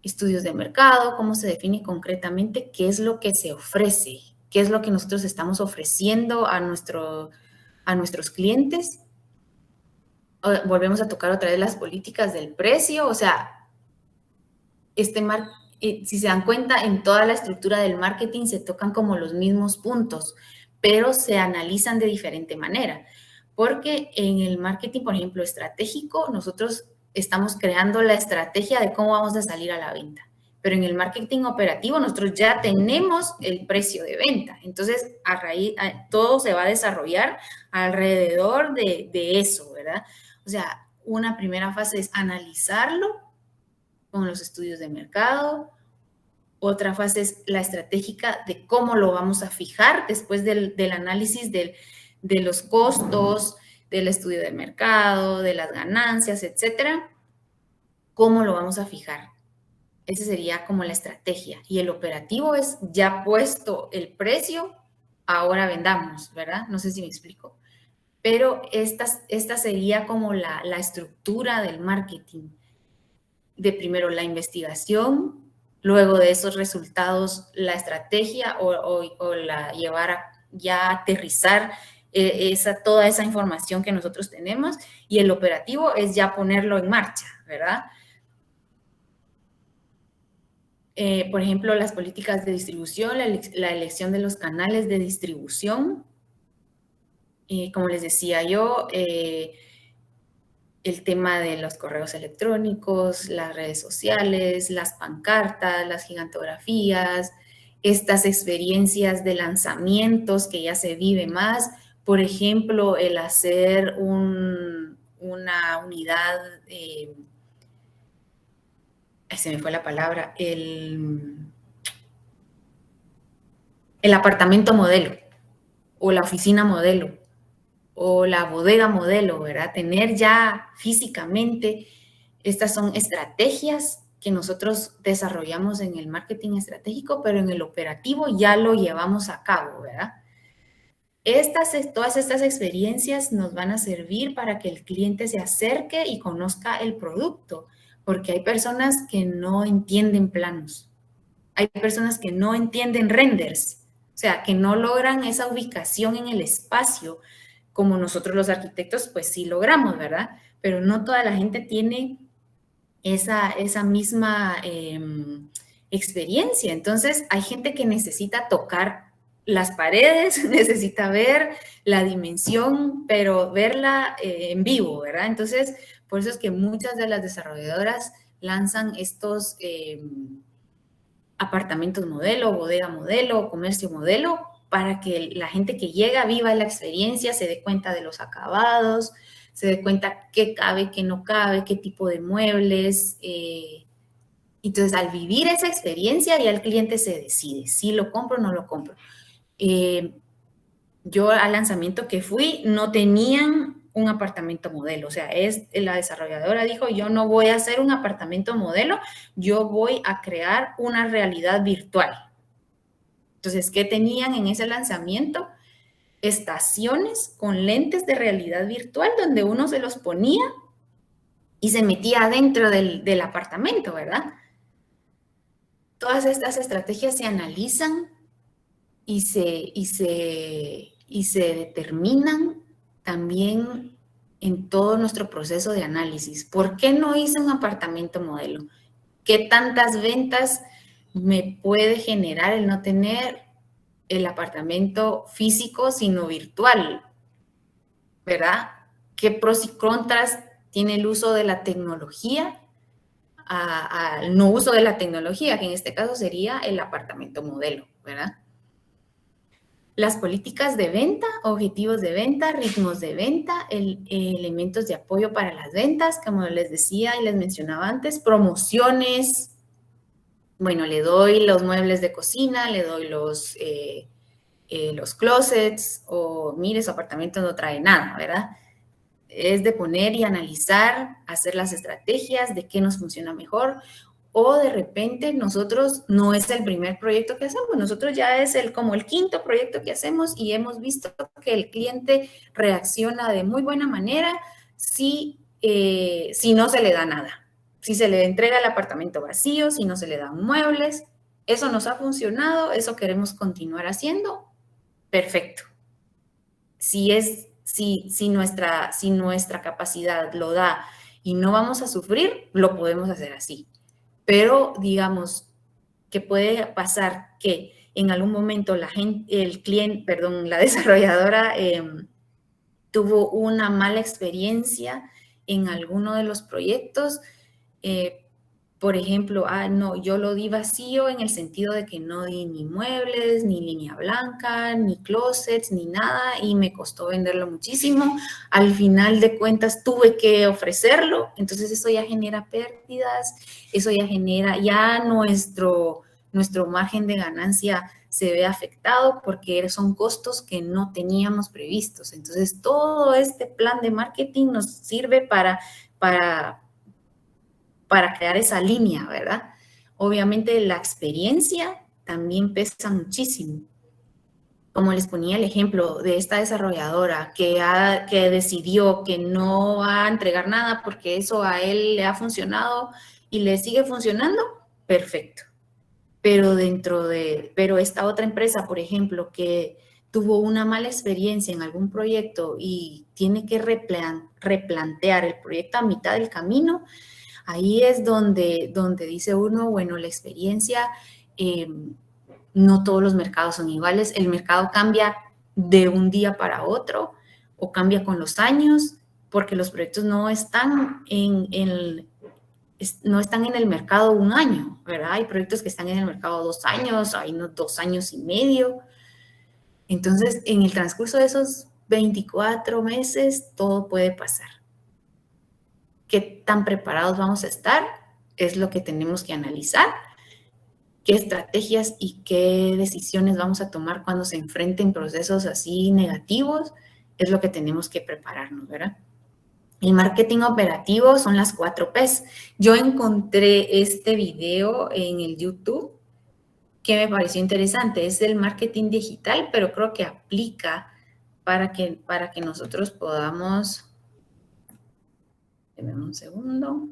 estudios de mercado, cómo se define concretamente qué es lo que se ofrece, qué es lo que nosotros estamos ofreciendo a nuestros clientes. Volvemos a tocar otra vez las políticas del precio, o sea, si se dan cuenta, en toda la estructura del marketing se tocan como los mismos puntos, pero se analizan de diferente manera. Porque en el marketing, por ejemplo, estratégico, nosotros estamos creando la estrategia de cómo vamos a salir a la venta. Pero en el marketing operativo, nosotros ya tenemos el precio de venta. Entonces, todo se va a desarrollar alrededor de eso, ¿verdad? O sea, una primera fase es analizarlo con los estudios de mercado. Otra fase es la estratégica de cómo lo vamos a fijar después del análisis de los costos, del estudio de mercado, de las ganancias, etcétera. ¿Cómo lo vamos a fijar? Esa sería como la estrategia. Y el operativo es ya puesto el precio, ahora vendamos, ¿verdad? No sé si me explico. Pero esta sería como la estructura del marketing. De primero la investigación, luego de esos resultados la estrategia o la llevar a ya aterrizar toda esa información que nosotros tenemos, y el operativo es ya ponerlo en marcha, ¿verdad? Por ejemplo, las políticas de distribución, la elección de los canales de distribución. Como les decía yo, el tema de los correos electrónicos, las redes sociales, las pancartas, las gigantografías, estas experiencias de lanzamientos que ya se vive más. Por ejemplo, el hacer una unidad, se me fue la palabra, el apartamento modelo o la oficina modelo o la bodega modelo, ¿verdad? Tener ya físicamente, estas son estrategias que nosotros desarrollamos en el marketing estratégico, pero en el operativo ya lo llevamos a cabo, ¿verdad? Todas estas experiencias nos van a servir para que el cliente se acerque y conozca el producto, porque hay personas que no entienden planos, hay personas que no entienden renders, o sea, que no logran esa ubicación en el espacio, como nosotros los arquitectos, pues sí logramos, ¿verdad? Pero no toda la gente tiene esa misma experiencia. Entonces, hay gente que necesita tocar las paredes, necesita ver la dimensión, pero verla en vivo, ¿verdad? Entonces, por eso es que muchas de las desarrolladoras lanzan estos apartamentos modelo, bodega modelo, comercio modelo, para que la gente que llega viva la experiencia, se dé cuenta de los acabados, se dé cuenta qué cabe, qué no cabe, qué tipo de muebles. Entonces, al vivir esa experiencia, ya el cliente se decide si lo compro o no lo compro. Yo al lanzamiento que fui no tenían un apartamento modelo, o sea, la desarrolladora dijo, yo no voy a hacer un apartamento modelo, yo voy a crear una realidad virtual. Entonces, ¿qué tenían en ese lanzamiento? Estaciones con lentes de realidad virtual donde uno se los ponía y se metía dentro del apartamento, ¿verdad? Todas estas estrategias se analizan y se determinan también en todo nuestro proceso de análisis. ¿Por qué no hice un apartamento modelo? ¿Qué tantas ventas me puede generar el no tener el apartamento físico, sino virtual? ¿Verdad? ¿Qué pros y contras tiene el uso de la tecnología al no uso de la tecnología, que en este caso sería el apartamento modelo, ¿verdad? Las políticas de venta, objetivos de venta, ritmos de venta, elementos de apoyo para las ventas, como les decía y les mencionaba antes, promociones. Bueno, le doy los muebles de cocina, le doy los closets, o mire, su apartamento no trae nada, ¿verdad? Es de poner y analizar, hacer las estrategias de qué nos funciona mejor, o de repente nosotros no es el primer proyecto que hacemos, nosotros ya es como el quinto proyecto que hacemos y hemos visto que el cliente reacciona de muy buena manera si no se le da nada, si se le entrega el apartamento vacío, si no se le dan muebles. Eso nos ha funcionado, eso queremos continuar haciendo, perfecto. Si nuestra capacidad lo da y no vamos a sufrir, lo podemos hacer así. Pero digamos que puede pasar que en algún momento la desarrolladora tuvo una mala experiencia en alguno de los proyectos. Por ejemplo, no, yo lo di vacío en el sentido de que no di ni muebles, ni línea blanca, ni closets, ni nada, y me costó venderlo muchísimo. Al final de cuentas tuve que ofrecerlo, entonces eso ya genera pérdidas, eso ya genera, ya nuestro margen de ganancia se ve afectado porque son costos que no teníamos previstos. Entonces, todo este plan de marketing nos sirve para crear esa línea, ¿verdad? Obviamente la experiencia también pesa muchísimo. Como les ponía el ejemplo de esta desarrolladora que decidió que no va a entregar nada porque eso a él le ha funcionado y le sigue funcionando, perfecto. Pero pero esta otra empresa, por ejemplo, que tuvo una mala experiencia en algún proyecto y tiene que replantear el proyecto a mitad del camino, ahí es donde dice uno, bueno, la experiencia, no todos los mercados son iguales, el mercado cambia de un día para otro o cambia con los años, porque los proyectos no están en el mercado un año, ¿verdad? Hay proyectos que están en el mercado 2 años, hay 2 años y medio. Entonces, en el transcurso de esos 24 meses, todo puede pasar. ¿Qué tan preparados vamos a estar? Es lo que tenemos que analizar. ¿Qué estrategias y qué decisiones vamos a tomar cuando se enfrenten procesos así negativos? Es lo que tenemos que prepararnos, ¿verdad? El marketing operativo son las 4 Ps. Yo encontré este video en el YouTube que me pareció interesante. Es el marketing digital, pero creo que aplica para que nosotros podamos... Deme un segundo.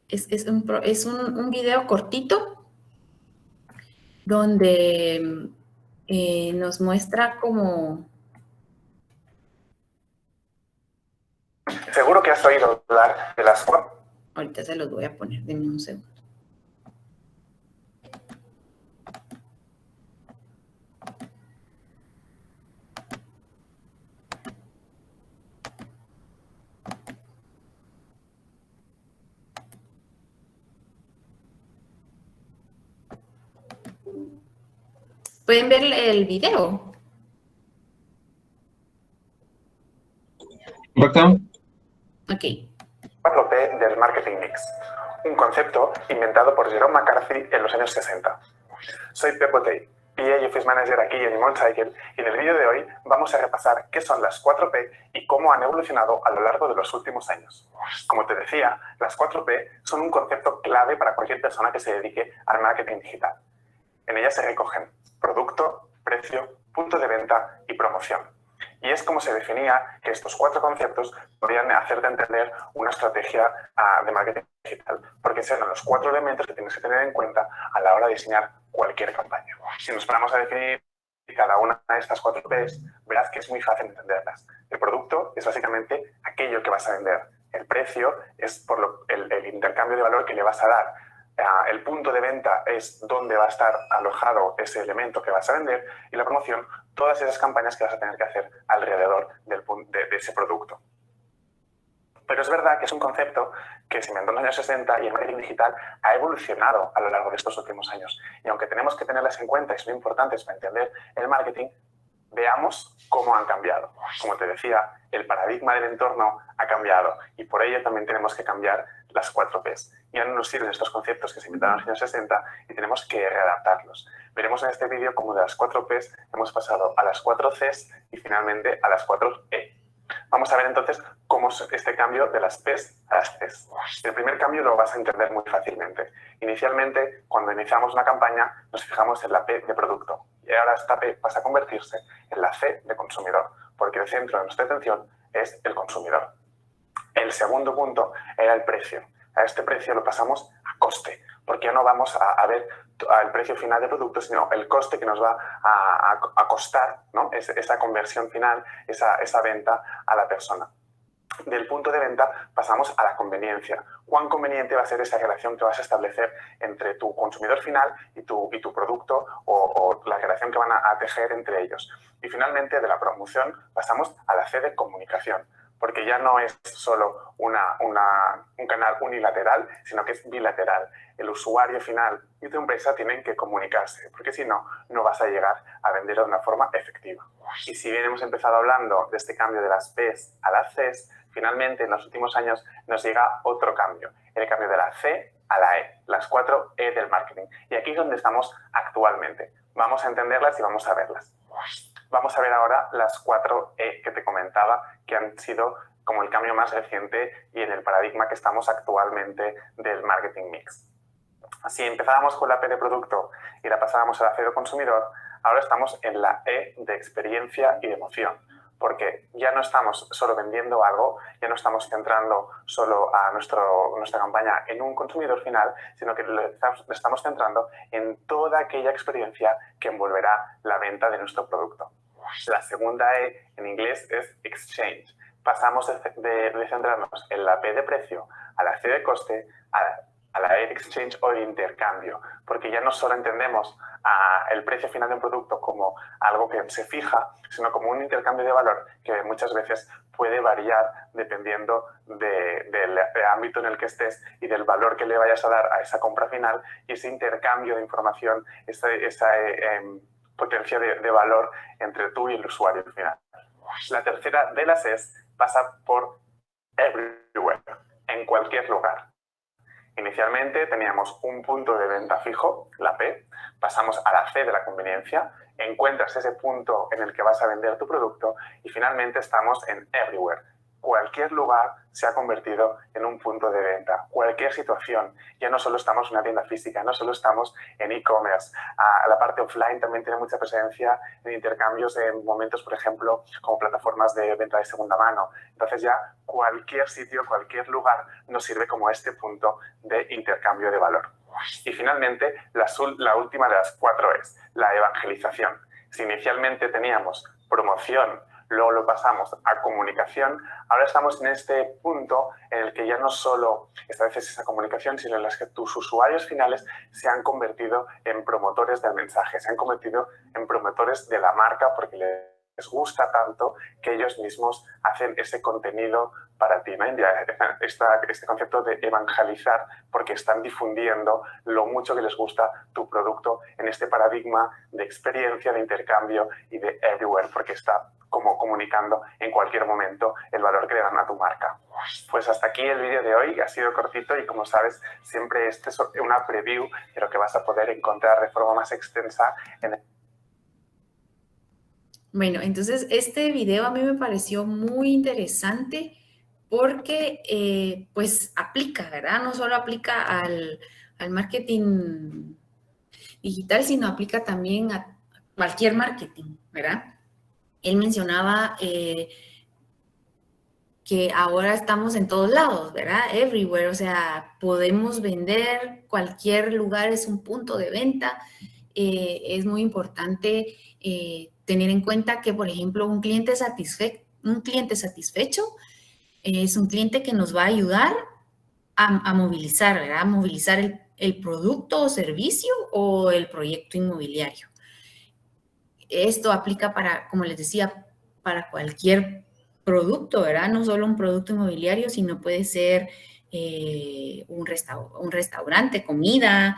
Es un video cortito donde nos muestra como...
Seguro que has oído hablar de las 4.
Ahorita se los voy a poner, denme un segundo. ¿Pueden ver el video?
Correcto.
Ok.
4P del Marketing Mix, un concepto inventado por Jerome McCarthy en los años 60. Soy Pep Botey, PA y Office Manager aquí en Immortcycle, y en el vídeo de hoy vamos a repasar qué son las 4P y cómo han evolucionado a lo largo de los últimos años. Como te decía, las 4P son un concepto clave para cualquier persona que se dedique al marketing digital. En ellas se recogen producto, precio, punto de venta y promoción. Y es como se definía que estos 4 conceptos podían hacerte entender una estrategia de marketing digital, porque serán los 4 elementos que tienes que tener en cuenta a la hora de diseñar cualquier campaña. Si nos ponemos a definir cada una de estas 4 Ps, verás que es muy fácil entenderlas. El producto es básicamente aquello que vas a vender. El precio es por el intercambio de valor que le vas a dar el punto de venta es donde va a estar alojado ese elemento que vas a vender, y la promoción, todas esas campañas que vas a tener que hacer alrededor de ese producto. Pero es verdad que es un concepto que se inventó en los años 60 y el marketing digital ha evolucionado a lo largo de estos últimos años. Y aunque tenemos que tenerlas en cuenta y son importantes para entender el marketing, veamos cómo han cambiado. Como te decía, el paradigma del entorno ha cambiado y por ello también tenemos que cambiar las 4 Ps. Ya no nos sirven estos conceptos que se inventaron en los años 60 y tenemos que readaptarlos. Veremos en este vídeo cómo de las 4 Ps hemos pasado a las 4 Cs y finalmente a las 4 E. Vamos a ver entonces cómo es este cambio de las Ps a las Cs. El primer cambio lo vas a entender muy fácilmente. Inicialmente, cuando iniciamos una campaña, nos fijamos en la P de producto. Y ahora esta P pasa a convertirse en la C de consumidor, porque el centro de nuestra atención es el consumidor. El segundo punto era el precio. A este precio lo pasamos a coste, porque ya no vamos a ver el precio final del producto, sino el coste que nos va a costar, ¿no? Esa conversión final, esa venta a la persona. Del punto de venta pasamos a la conveniencia. ¿Cuán conveniente va a ser esa relación que vas a establecer entre tu consumidor final y tu producto, o la relación que van a tejer entre ellos? Y finalmente, de la promoción pasamos a la C de comunicación, porque ya no es solo un canal unilateral, sino que es bilateral. El usuario final y tu empresa tienen que comunicarse, porque si no, no vas a llegar a vender de una forma efectiva. Y si bien hemos empezado hablando de este cambio de las Ps a las Cs, finalmente en los últimos años nos llega otro cambio, el cambio de la C a la E, las 4 E del marketing. Y aquí es donde estamos actualmente. Vamos a entenderlas y vamos a verlas. Vamos a ver ahora las 4 E que te comentaba, que han sido como el cambio más reciente y en el paradigma que estamos actualmente del marketing mix. Si empezábamos con la P de producto y la pasábamos a la C de consumidor, ahora estamos en la E de experiencia y de emoción, porque ya no estamos solo vendiendo algo, ya no estamos centrando solo a nuestra campaña en un consumidor final, sino que le estamos centrando en toda aquella experiencia que envolverá la venta de nuestro producto. La segunda E en inglés es exchange. Pasamos de centrarnos en la P de precio a la C de coste, a la E de exchange o de intercambio, porque ya no solo entendemos el precio final de un producto como algo que se fija, sino como un intercambio de valor que muchas veces puede variar dependiendo del ámbito en el que estés y del valor que le vayas a dar a esa compra final, y ese intercambio de información, esa potencia de valor entre tú y el usuario final. La tercera de las E's pasa por everywhere, en cualquier lugar. Inicialmente teníamos un punto de venta fijo, la P, pasamos a la C de la conveniencia, encuentras ese punto en el que vas a vender tu producto y finalmente estamos en everywhere. Cualquier lugar se ha convertido en un punto de venta, cualquier situación. Ya no solo estamos en una tienda física, no solo estamos en e-commerce. La parte offline también tiene mucha presencia en intercambios en momentos, por ejemplo, como plataformas de venta de segunda mano. Entonces ya cualquier sitio, cualquier lugar nos sirve como este punto de intercambio de valor. Y finalmente, la última de las 4 es la evangelización. Si inicialmente teníamos promoción, luego lo pasamos a comunicación, ahora estamos en este punto en el que ya no solo estableces esa comunicación, sino en las que tus usuarios finales se han convertido en promotores del mensaje, se han convertido en promotores de la marca porque les gusta tanto que ellos mismos hacen ese contenido para ti, ¿no? Este concepto de evangelizar, porque están difundiendo lo mucho que les gusta tu producto en este paradigma de experiencia, de intercambio y de everywhere, porque está como comunicando en cualquier momento el valor que le dan a tu marca. Pues hasta aquí el vídeo de hoy, ha sido cortito y como sabes, siempre este es una preview de lo que vas a poder encontrar de forma más extensa en el...
Bueno, entonces este video a mí me pareció muy interesante porque pues aplica, ¿verdad? No solo aplica al marketing digital, sino aplica también a cualquier marketing, ¿verdad? Él mencionaba que ahora estamos en todos lados, ¿verdad? Everywhere, o sea, podemos vender, cualquier lugar es un punto de venta. Es muy importante tener en cuenta que, por ejemplo, un cliente satisfecho es un cliente que nos va a ayudar a movilizar, ¿verdad? A movilizar el producto o servicio o el proyecto inmobiliario. Esto aplica para, como les decía, para cualquier producto, ¿verdad? No solo un producto inmobiliario, sino puede ser un restaurante, comida,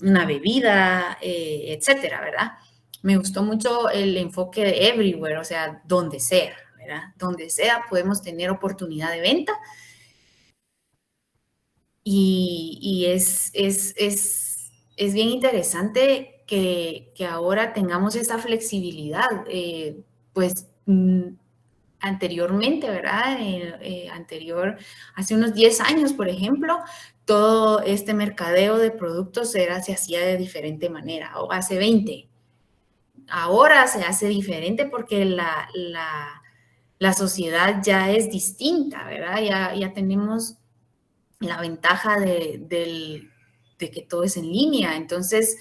una bebida, etcétera, ¿verdad? Me gustó mucho el enfoque de everywhere, o sea, donde sea, ¿verdad? Donde sea podemos tener oportunidad de venta y es bien interesante que ahora tengamos esa flexibilidad, pues anteriormente, ¿verdad? Hace unos 10 años, por ejemplo, todo este mercadeo de productos se hacía de diferente manera, o hace 20. Ahora se hace diferente porque la sociedad ya es distinta, ¿verdad? Ya tenemos la ventaja de que todo es en línea, entonces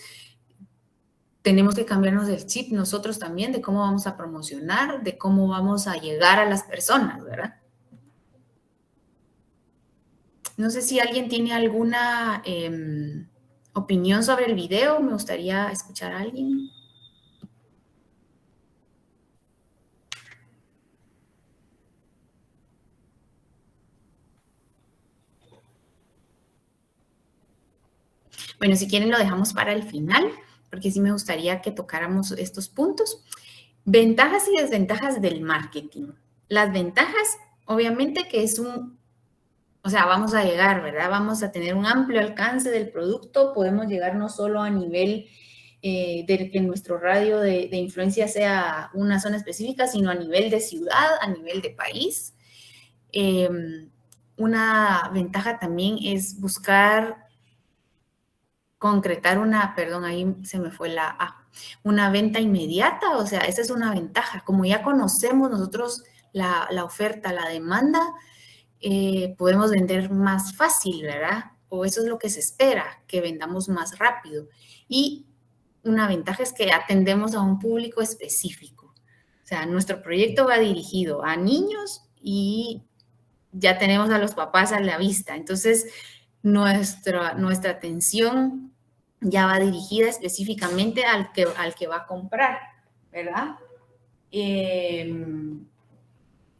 tenemos que cambiarnos el chip nosotros también de cómo vamos a promocionar, de cómo vamos a llegar a las personas, ¿verdad? No sé si alguien tiene alguna opinión sobre el video, me gustaría escuchar a alguien. Bueno, si quieren lo dejamos para el final, porque sí me gustaría que tocáramos estos puntos. Ventajas y desventajas del marketing. Las ventajas, obviamente que o sea, vamos a llegar, ¿verdad? Vamos a tener un amplio alcance del producto, podemos llegar no solo a nivel de que nuestro radio de influencia sea una zona específica, sino a nivel de ciudad, a nivel de país. Una ventaja también es concretar perdón, ahí se me fue la A, una venta inmediata, o sea, esa es una ventaja. Como ya conocemos nosotros la oferta, la demanda, podemos vender más fácil, ¿verdad? O eso es lo que se espera, que vendamos más rápido. Y una ventaja es que atendemos a un público específico. O sea, nuestro proyecto va dirigido a niños y ya tenemos a los papás a la vista. Entonces, nuestra atención ya va dirigida específicamente al que va a comprar, ¿verdad?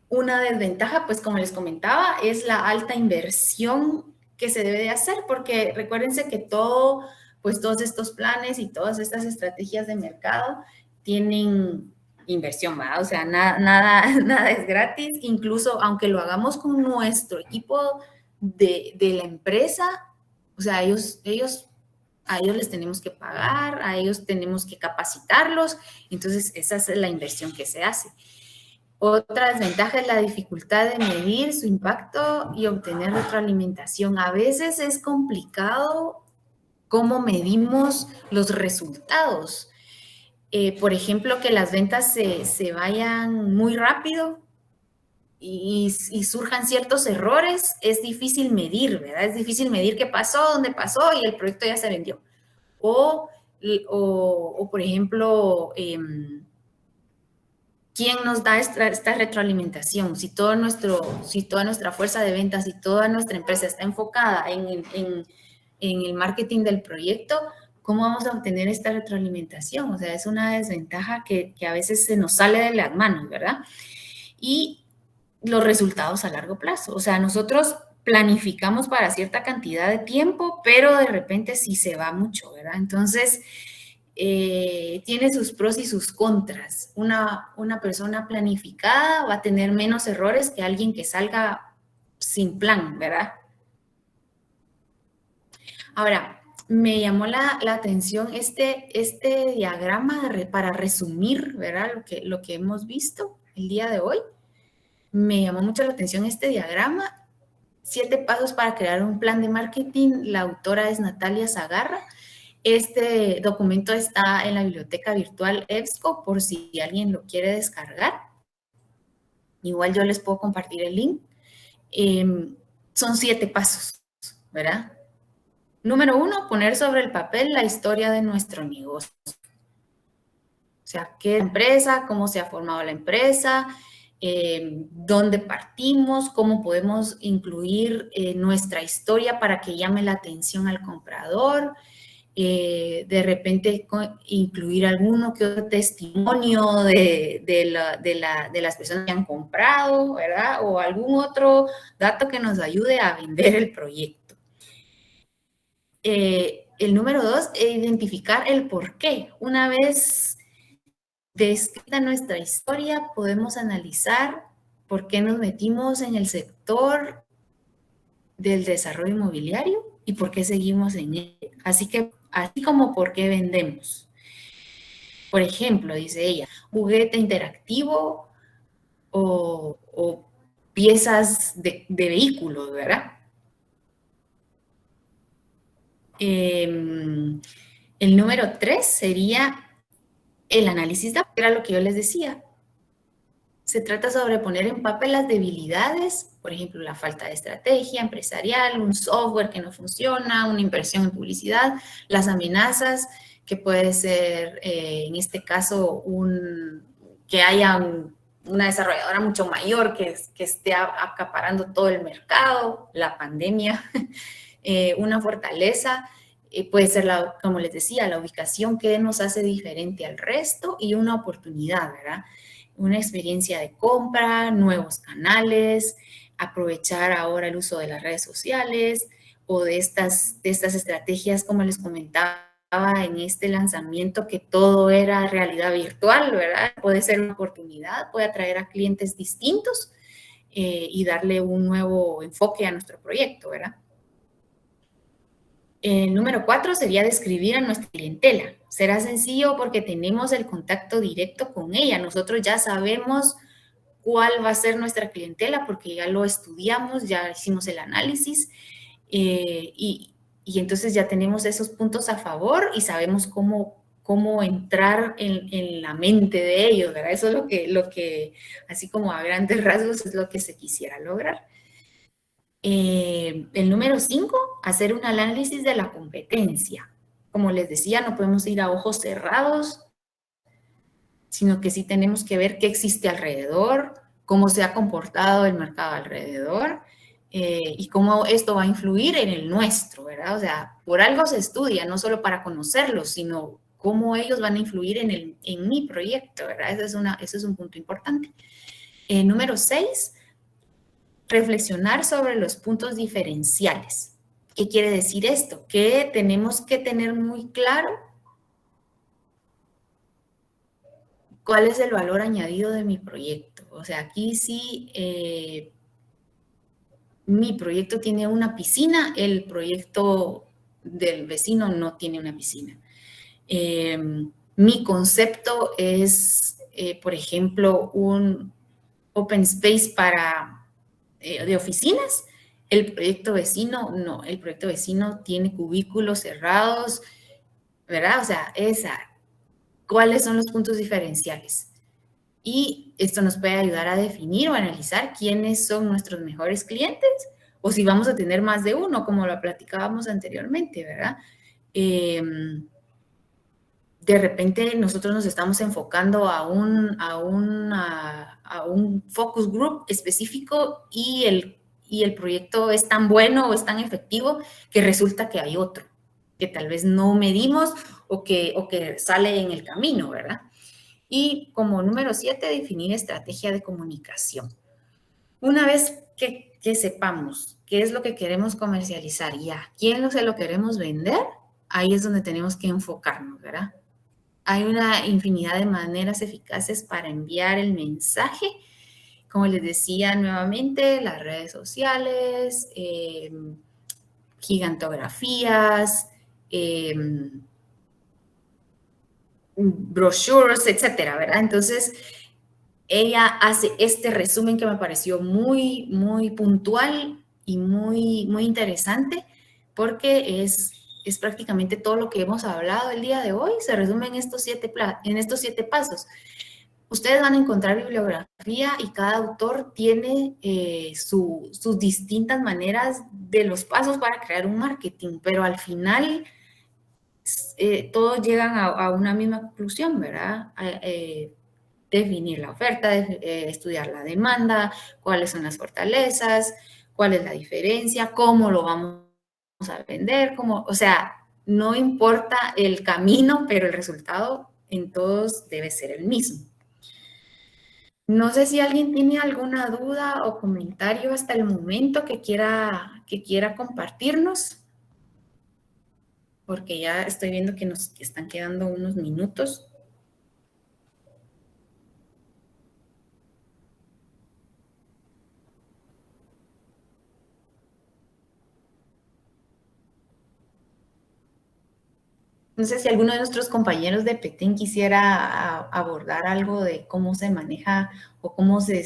Una desventaja, pues como les comentaba, es la alta inversión que se debe de hacer, porque recuérdense que todos estos planes y todas estas estrategias de mercado tienen inversión, ¿verdad? O sea, nada es gratis, incluso aunque lo hagamos con nuestro equipo de la empresa, o sea, a ellos les tenemos que pagar, a ellos tenemos que capacitarlos, entonces esa es la inversión que se hace. Otra desventaja es la dificultad de medir su impacto y obtener retroalimentación. A veces es complicado cómo medimos los resultados. Por ejemplo, que las ventas se vayan muy rápido y surjan ciertos errores, es difícil medir, ¿verdad? Es difícil medir qué pasó, dónde pasó y el proyecto ya se vendió. O por ejemplo, ¿quién nos da esta retroalimentación? Si toda nuestra fuerza de ventas y toda nuestra empresa está enfocada en el marketing del proyecto, ¿cómo vamos a obtener esta retroalimentación? O sea, es una desventaja que a veces se nos sale de las manos, ¿verdad? Y los resultados a largo plazo. O sea, nosotros planificamos para cierta cantidad de tiempo, pero de repente sí se va mucho, ¿verdad? Entonces, tiene sus pros y sus contras. Una persona planificada va a tener menos errores que alguien que salga sin plan, ¿verdad? Ahora, me llamó la atención este diagrama para resumir, ¿verdad? Lo que hemos visto el día de hoy. Me llamó mucho la atención este diagrama. 7 pasos para crear un plan de marketing. La autora es Natalia Zagarra. Este documento está en la biblioteca virtual EBSCO por si alguien lo quiere descargar. Igual yo les puedo compartir el link. Son 7 pasos, ¿verdad? Número 1, poner sobre el papel la historia de nuestro negocio. O sea, qué empresa, cómo se ha formado la empresa, dónde partimos, cómo podemos incluir nuestra historia para que llame la atención al comprador, de repente incluir alguno que otro testimonio de las personas que han comprado, ¿verdad? O algún otro dato que nos ayude a vender el proyecto. El número 2, identificar el por qué. Una vez descrita nuestra historia, podemos analizar por qué nos metimos en el sector del desarrollo inmobiliario y por qué seguimos en él. Así como por qué vendemos. Por ejemplo, dice ella, juguete interactivo o piezas de vehículos, ¿verdad? El número 3 sería el análisis de datos, era lo que yo les decía. Se trata sobre poner en papel las debilidades, por ejemplo, la falta de estrategia empresarial, un software que no funciona, una inversión en publicidad, las amenazas, que puede ser, en este caso, que haya una desarrolladora mucho mayor que esté acaparando todo el mercado, la pandemia, una fortaleza. Puede ser, como les decía, la ubicación que nos hace diferente al resto y una oportunidad, ¿verdad? Una experiencia de compra, nuevos canales, aprovechar ahora el uso de las redes sociales o de estas estrategias, como les comentaba en este lanzamiento, que todo era realidad virtual, ¿verdad? Puede ser una oportunidad, puede atraer a clientes distintos y darle un nuevo enfoque a nuestro proyecto, ¿verdad? El número 4 sería describir a nuestra clientela. Será sencillo porque tenemos el contacto directo con ella. Nosotros ya sabemos cuál va a ser nuestra clientela porque ya lo estudiamos, ya hicimos el análisis y entonces ya tenemos esos puntos a favor y sabemos cómo entrar en la mente de ellos, ¿verdad? Eso es lo que, así como a grandes rasgos, es lo que se quisiera lograr. El número 5, hacer un análisis de la competencia. Como les decía, no podemos ir a ojos cerrados, sino que sí tenemos que ver qué existe alrededor, cómo se ha comportado el mercado alrededor y cómo esto va a influir en el nuestro, ¿verdad? O sea, por algo se estudia, no solo para conocerlos, sino cómo ellos van a influir en mi proyecto, ¿verdad? Ese es un punto importante. Número 6, reflexionar sobre los puntos diferenciales. ¿Qué quiere decir esto? Que tenemos que tener muy claro cuál es el valor añadido de mi proyecto. O sea, aquí sí, mi proyecto tiene una piscina, el proyecto del vecino no tiene una piscina. Mi concepto es, por ejemplo, un open space de oficinas. El proyecto vecino, no, el proyecto vecino tiene cubículos cerrados, ¿verdad? O sea, ¿cuáles son los puntos diferenciales? Y esto nos puede ayudar a definir o analizar quiénes son nuestros mejores clientes o si vamos a tener más de uno, como lo platicábamos anteriormente, ¿verdad? De repente nosotros nos estamos enfocando a un focus group específico y el proyecto es tan bueno o es tan efectivo que resulta que hay otro que tal vez no medimos o que sale en el camino, ¿verdad? Y como número 7, definir estrategia de comunicación. Una vez que sepamos qué es lo que queremos comercializar y a quién se lo queremos vender, ahí es donde tenemos que enfocarnos, ¿verdad? Hay una infinidad de maneras eficaces para enviar el mensaje. Como les decía nuevamente, las redes sociales, gigantografías, brochures, etcétera, ¿verdad? Entonces, ella hace este resumen que me pareció muy, muy puntual y muy, muy interesante porque es prácticamente todo lo que hemos hablado el día de hoy, se resume en estos 7 pasos. Ustedes van a encontrar bibliografía y cada autor tiene sus distintas maneras de los pasos para crear un marketing, pero al final todos llegan a una misma conclusión, ¿verdad? definir la oferta, estudiar la demanda, cuáles son las fortalezas, cuál es la diferencia, cómo lo vamos a vender, o sea, no importa el camino, pero el resultado en todos debe ser el mismo. No sé si alguien tiene alguna duda o comentario hasta el momento que quiera compartirnos, porque ya estoy viendo que nos están quedando unos minutos. No sé si alguno de nuestros compañeros de Petén quisiera abordar algo de cómo se maneja o cómo se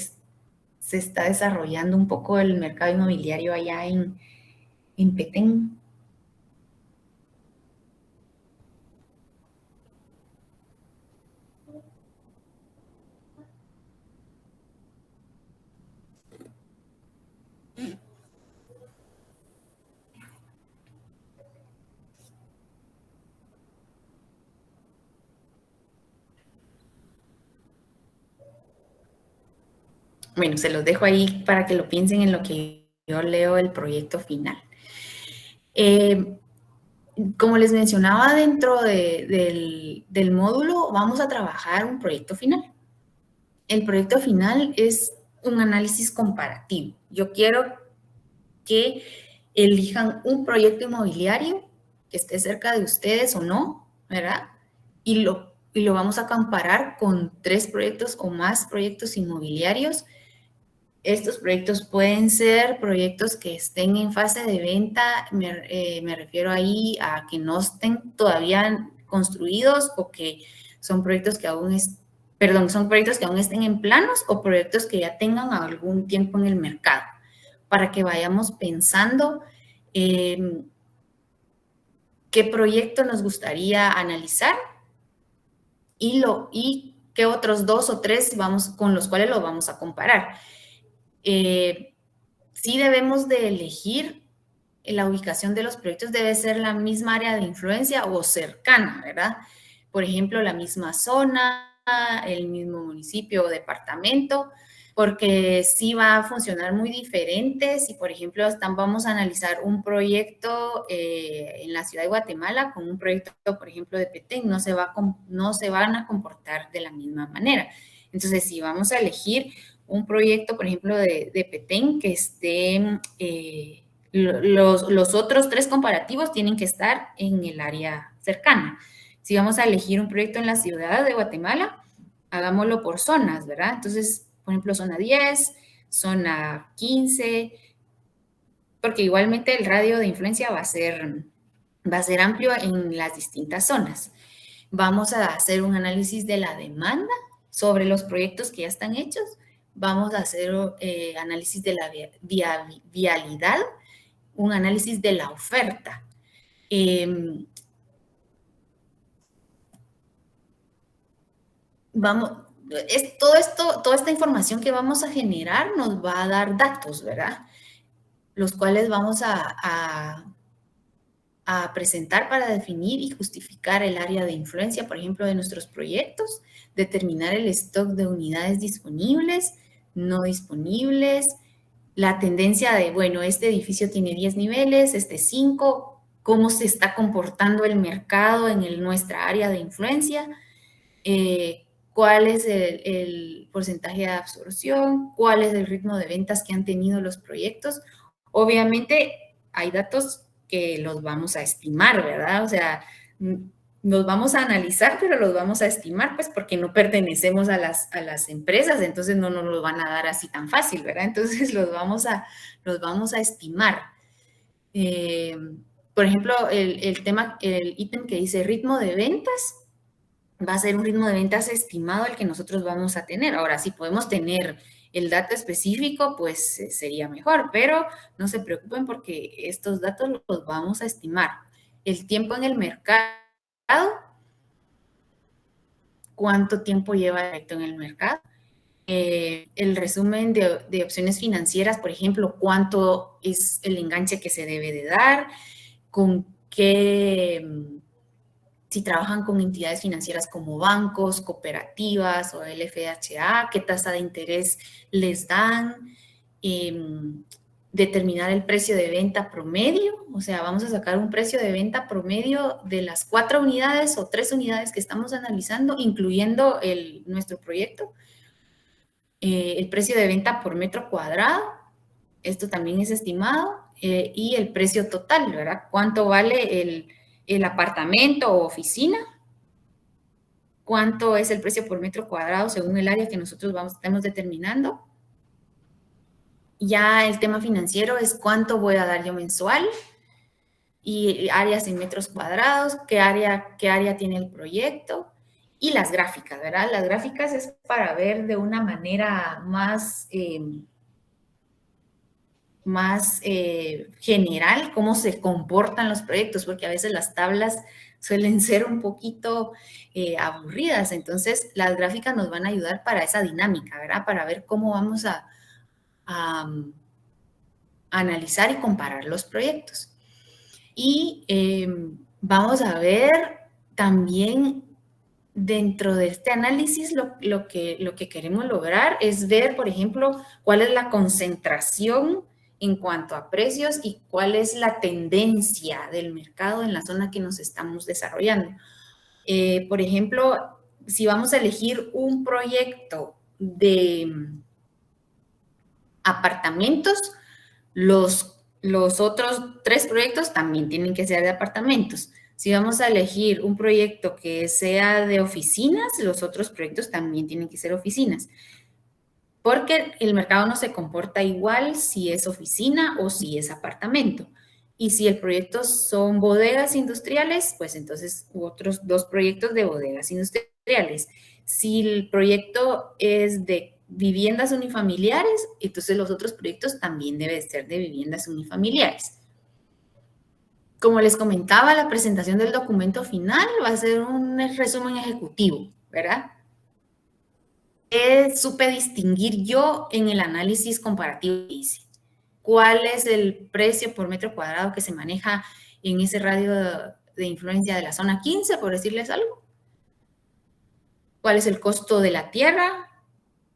está desarrollando un poco el mercado inmobiliario allá en Petén. Bueno, se los dejo ahí para que lo piensen en lo que yo leo el proyecto final. Como les mencionaba, dentro del módulo vamos a trabajar un proyecto final. El proyecto final es un análisis comparativo. Yo quiero que elijan un proyecto inmobiliario que esté cerca de ustedes o no, ¿verdad? Y lo vamos a comparar con 3 proyectos o más proyectos inmobiliarios. Estos proyectos pueden ser proyectos que estén en fase de venta, me refiero ahí a que no estén todavía construidos o que son proyectos que aún estén en planos o proyectos que ya tengan algún tiempo en el mercado, para que vayamos pensando qué proyecto nos gustaría analizar y qué otros 2 o 3 con los cuales lo vamos a comparar. Sí debemos de elegir la ubicación de los proyectos, debe ser la misma área de influencia o cercana, ¿verdad? Por ejemplo, la misma zona, el mismo municipio o departamento, porque sí va a funcionar muy diferente si, por ejemplo, vamos a analizar un proyecto en la ciudad de Guatemala con un proyecto, por ejemplo, de Petén, no se van a comportar de la misma manera. Entonces, si vamos a elegir un proyecto, por ejemplo, de Petén que esté, los otros 3 comparativos tienen que estar en el área cercana. Si vamos a elegir un proyecto en la ciudad de Guatemala, hagámoslo por zonas, ¿verdad? Entonces, por ejemplo, zona 10, zona 15, porque igualmente el radio de influencia va a ser amplio en las distintas zonas. Vamos a hacer un análisis de la demanda sobre los proyectos que ya están hechos. Vamos a hacer análisis de la vialidad, un análisis de la oferta. Toda esta información que vamos a generar nos va a dar datos, ¿verdad? Los cuales vamos a presentar para definir y justificar el área de influencia, por ejemplo, de nuestros proyectos, determinar el stock de unidades disponibles, no disponibles, la tendencia de, bueno, este edificio tiene 10 niveles, este 5, cómo se está comportando el mercado en nuestra área de influencia, cuál es el porcentaje de absorción, cuál es el ritmo de ventas que han tenido los proyectos. Obviamente hay datos que los vamos a estimar, ¿verdad? O sea, los vamos a analizar, pero los vamos a estimar, pues, porque no pertenecemos a las empresas, entonces no nos los van a dar así tan fácil, ¿verdad? Entonces los vamos a estimar. Por ejemplo, el ítem que dice ritmo de ventas, va a ser un ritmo de ventas estimado el que nosotros vamos a tener. Ahora, si podemos tener el dato específico, pues sería mejor, pero no se preocupen porque estos datos los vamos a estimar. El tiempo en el mercado, cuánto tiempo lleva el proyecto en el mercado, el resumen de opciones financieras, por ejemplo, cuánto es el enganche que se debe de dar, con qué si trabajan con entidades financieras como bancos, cooperativas o el FHA, qué tasa de interés les dan, determinar el precio de venta promedio, o sea, vamos a sacar un precio de venta promedio de las 4 unidades o 3 unidades que estamos analizando, incluyendo nuestro proyecto, el precio de venta por metro cuadrado, esto también es estimado, y el precio total, ¿verdad? ¿Cuánto vale el apartamento o oficina? ¿Cuánto es el precio por metro cuadrado según el área que nosotros estamos determinando? Ya el tema financiero es cuánto voy a dar yo mensual y áreas en metros cuadrados, qué área tiene el proyecto y las gráficas, ¿verdad? Las gráficas es para ver de una manera más general cómo se comportan los proyectos, porque a veces las tablas suelen ser un poquito aburridas. Entonces, las gráficas nos van a ayudar para esa dinámica, ¿verdad? Para ver cómo vamos a analizar y comparar los proyectos. Y vamos a ver también dentro de este análisis lo que queremos lograr es ver, por ejemplo, cuál es la concentración en cuanto a precios y cuál es la tendencia del mercado en la zona que nos estamos desarrollando. Por ejemplo, si vamos a elegir un proyecto de apartamentos, los otros 3 proyectos también tienen que ser de apartamentos. Si vamos a elegir un proyecto que sea de oficinas, los otros proyectos también tienen que ser oficinas. Porque el mercado no se comporta igual si es oficina o si es apartamento. Y si el proyecto son bodegas industriales, pues entonces otros 2 proyectos de bodegas industriales. Si el proyecto es de viviendas unifamiliares, entonces los otros proyectos también deben ser de viviendas unifamiliares. Como les comentaba, la presentación del documento final va a ser un resumen ejecutivo, ¿verdad? Supe distinguir yo en el análisis comparativo que hice. ¿Cuál es el precio por metro cuadrado que se maneja en ese radio de influencia de la zona 15, por decirles algo? ¿Cuál es el costo de la tierra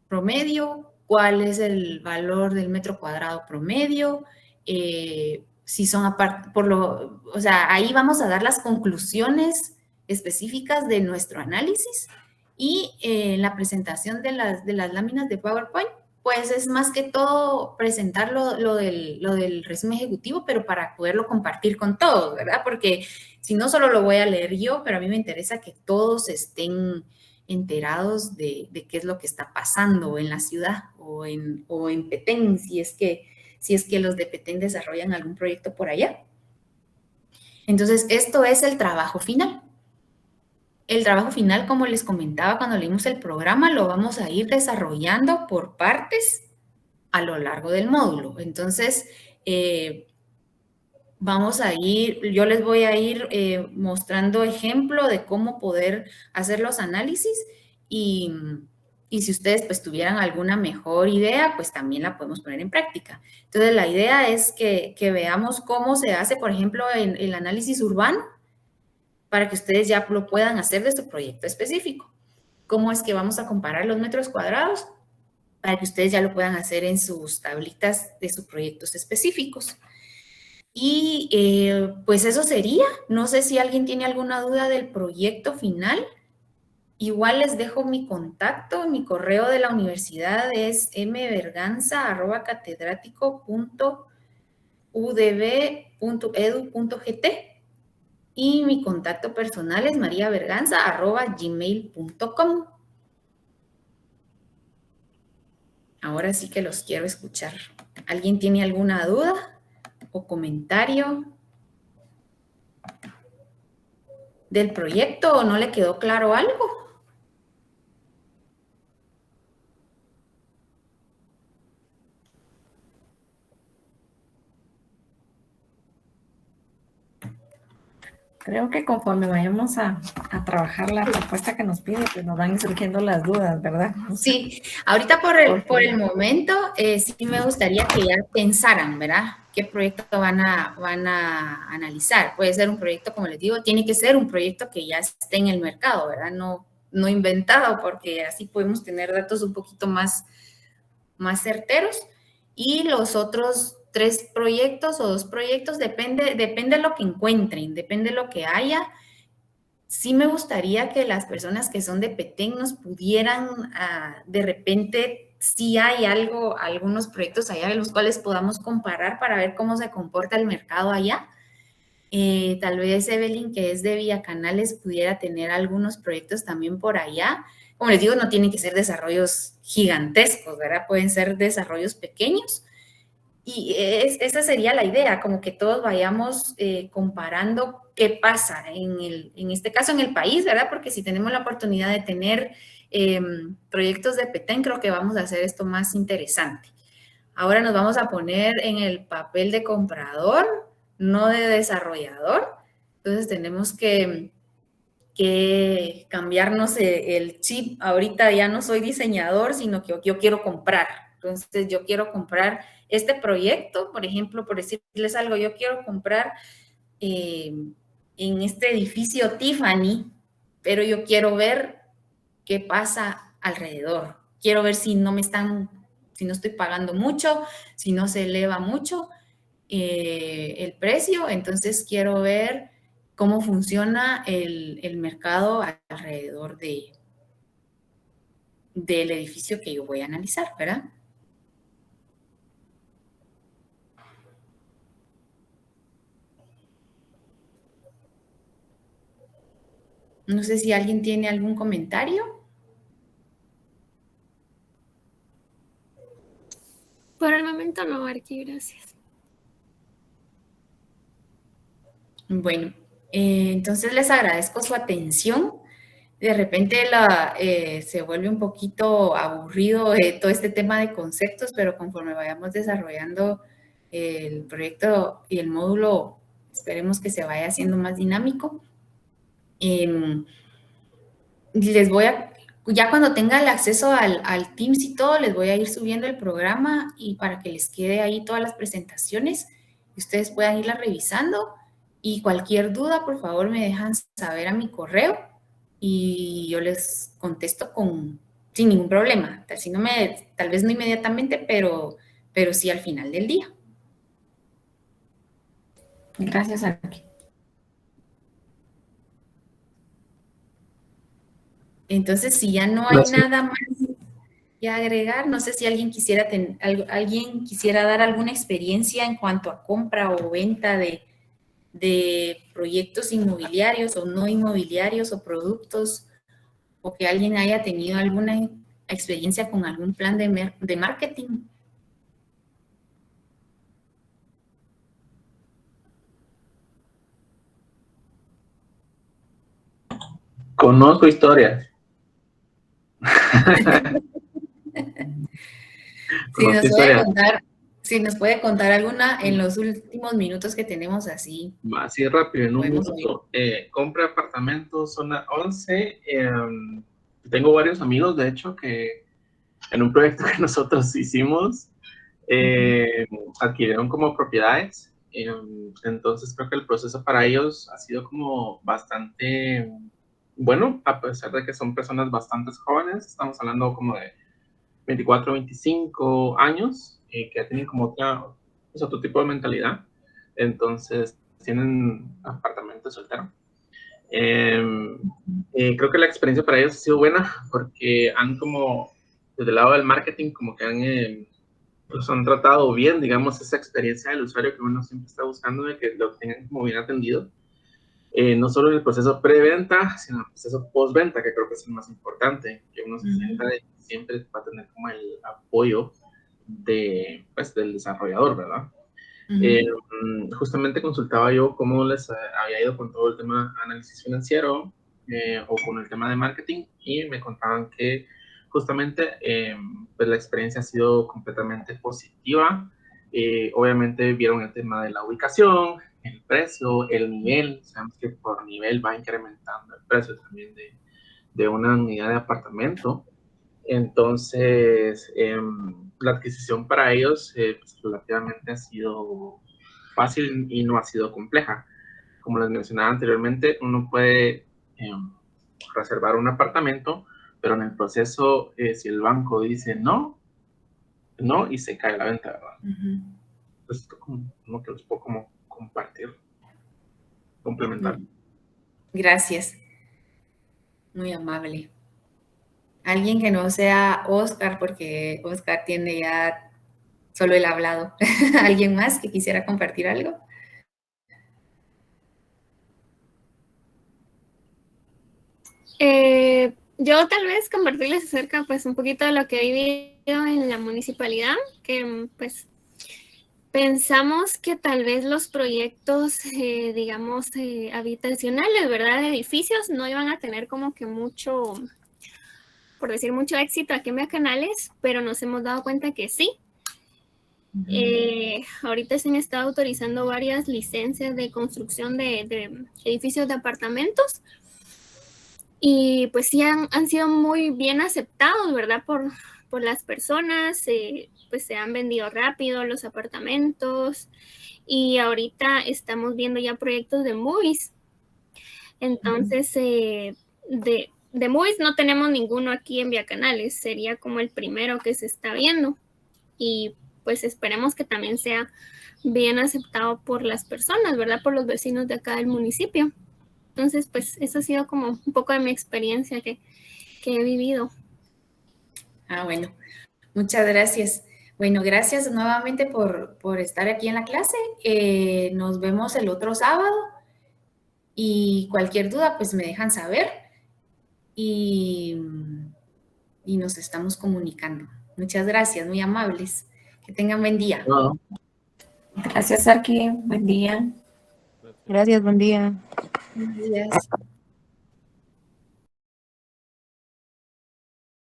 promedio? ¿Cuál es el valor del metro cuadrado promedio? Si son aparte, o sea, ahí vamos a dar las conclusiones específicas de nuestro análisis y la presentación de las láminas de PowerPoint, pues es más que todo presentar lo del resumen ejecutivo, pero para poderlo compartir con todos, ¿verdad? Porque si no, solo lo voy a leer yo, pero a mí me interesa que todos estén enterados de qué es lo que está pasando en la ciudad o en Petén, si es que los de Petén desarrollan algún proyecto por allá. Entonces, esto es el trabajo final. El trabajo final, como les comentaba cuando leímos el programa, lo vamos a ir desarrollando por partes a lo largo del módulo. Entonces, yo les voy a ir mostrando ejemplo de cómo poder hacer los análisis y si ustedes pues tuvieran alguna mejor idea, pues también la podemos poner en práctica. Entonces, la idea es que veamos cómo se hace, por ejemplo, en el análisis urbano, para que ustedes ya lo puedan hacer de su proyecto específico. ¿Cómo es que vamos a comparar los metros cuadrados? Para que ustedes ya lo puedan hacer en sus tablitas de sus proyectos específicos. Y pues eso sería. No sé si alguien tiene alguna duda del proyecto final. Igual les dejo mi contacto. Mi correo de la universidad es mberganza@catedrático.udb.edu.gt y mi contacto personal es mariaberganza@gmail.com. Ahora sí que los quiero escuchar. ¿Alguien tiene alguna duda o comentario del proyecto o no le quedó claro algo?
Creo que conforme vayamos a trabajar la propuesta que nos pide, pues nos van surgiendo las dudas, ¿verdad?
Sí, ahorita por el momento sí me gustaría que ya pensaran, ¿verdad? qué proyecto van a analizar. Puede ser un proyecto, como les digo, tiene que ser un proyecto que ya esté en el mercado, ¿verdad? No inventado, porque así podemos tener datos un poquito más certeros. Y los otros 3 proyectos o 2 proyectos, depende de lo que encuentren, depende de lo que haya. Sí me gustaría que las personas que son de Petén nos pudieran, de repente, si hay algunos proyectos allá de los cuales podamos comparar para ver cómo se comporta el mercado allá. Tal vez Evelyn, que es de Vía Canales, pudiera tener algunos proyectos también por allá. Como les digo, no tienen que ser desarrollos gigantescos, ¿verdad? Pueden ser desarrollos pequeños. Y esa sería la idea, como que todos vayamos comparando qué pasa en este caso en el país, ¿verdad? Porque si tenemos la oportunidad de tener proyectos de Petén, creo que vamos a hacer esto más interesante. Ahora nos vamos a poner en el papel de comprador, no de desarrollador. Entonces tenemos que cambiarnos el chip. Ahorita ya no soy diseñador, sino que yo quiero comprar. Entonces yo quiero comprar este proyecto, por ejemplo, por decirles algo, yo quiero comprar en este edificio Tiffany, pero yo quiero ver qué pasa alrededor. Quiero ver si no estoy pagando mucho, si no se eleva mucho el precio. Entonces quiero ver cómo funciona el mercado alrededor del edificio que yo voy a analizar, ¿verdad? No sé si alguien tiene algún comentario.
Por el momento no, Arqui, gracias.
Bueno, entonces les agradezco su atención. De repente se vuelve un poquito aburrido todo este tema de conceptos, pero conforme vayamos desarrollando el proyecto y el módulo, esperemos que se vaya haciendo más dinámico. Ya cuando tenga el acceso al Teams y todo, les voy a ir subiendo el programa y para que les quede ahí todas las presentaciones y ustedes puedan irlas revisando. Y cualquier duda, por favor, me dejan saber a mi correo y yo les contesto sin ningún problema. Tal vez no inmediatamente, pero sí al final del día.
Gracias, Arqui.
Entonces, si ya no hay nada más que agregar, no sé si alguien quisiera dar alguna experiencia en cuanto a compra o venta de proyectos inmobiliarios o no inmobiliarios o productos, o que alguien haya tenido alguna experiencia con algún plan de marketing.
Conozco historias.
Si nos puede contar alguna en los últimos minutos que tenemos así.
Así rápido, en un minuto. Compré apartamentos, zona 11. Tengo varios amigos, de hecho, que en un proyecto que nosotros hicimos, adquirieron como propiedades. Entonces creo que el proceso para ellos ha sido como bastante bueno, a pesar de que son personas bastante jóvenes. Estamos hablando como de 24, 25 años, que ya tienen como otro tipo de mentalidad. Entonces tienen apartamento soltero. Creo que la experiencia para ellos ha sido buena porque han como, desde el lado del marketing, como que han tratado bien, digamos, esa experiencia del usuario que uno siempre está buscando, de que lo tengan como bien atendido. No solo en el proceso preventa, sino en el proceso postventa, que creo que es el más importante, que uno se sienta de que siempre va a tener como el apoyo del desarrollador, ¿verdad? Justamente consultaba yo cómo les había ido con todo el tema de análisis financiero o con el tema de marketing, y me contaban que justamente pues la experiencia ha sido completamente positiva. Obviamente vieron el tema de la ubicación, el precio, el nivel. Sabemos que por nivel va incrementando el precio también de una unidad de apartamento. Entonces, la adquisición para ellos pues, relativamente ha sido fácil y no ha sido compleja. Como les mencionaba anteriormente, uno puede reservar un apartamento, pero en el proceso, si el banco dice no, y se cae la venta, ¿verdad? Entonces, esto como que los puedo como compartir, complementar.
Gracias. Muy amable. Alguien que no sea Oscar, porque Oscar tiene ya solo el hablado. ¿Alguien más que quisiera compartir algo?
Yo tal vez compartirles acerca, pues, un poquito de lo que he vivido en la municipalidad, que, pues, pensamos que tal vez los proyectos, digamos, habitacionales, ¿verdad? De edificios no iban a tener como que mucho, por decir, mucho éxito aquí en Bacanales, pero nos hemos dado cuenta que sí. Ahorita se han estado autorizando varias licencias de construcción de edificios de apartamentos y pues sí han sido muy bien aceptados, ¿verdad? Por las personas, pues se han vendido rápido los apartamentos y ahorita estamos viendo ya proyectos de movies. Entonces, de movies no tenemos ninguno aquí en Bacanales, sería como el primero que se está viendo y pues esperemos que también sea bien aceptado por las personas, ¿verdad? Por los vecinos de acá del municipio. Entonces, pues eso ha sido como un poco de mi experiencia que he vivido.
Ah, bueno, muchas gracias. Bueno, gracias nuevamente por estar aquí en la clase. Nos vemos el otro sábado y cualquier duda, pues me dejan saber y nos estamos comunicando. Muchas gracias, muy amables. Que tengan buen día.
No.
Gracias, Arqui. Buen día.
Gracias, buen día.
Buenos días.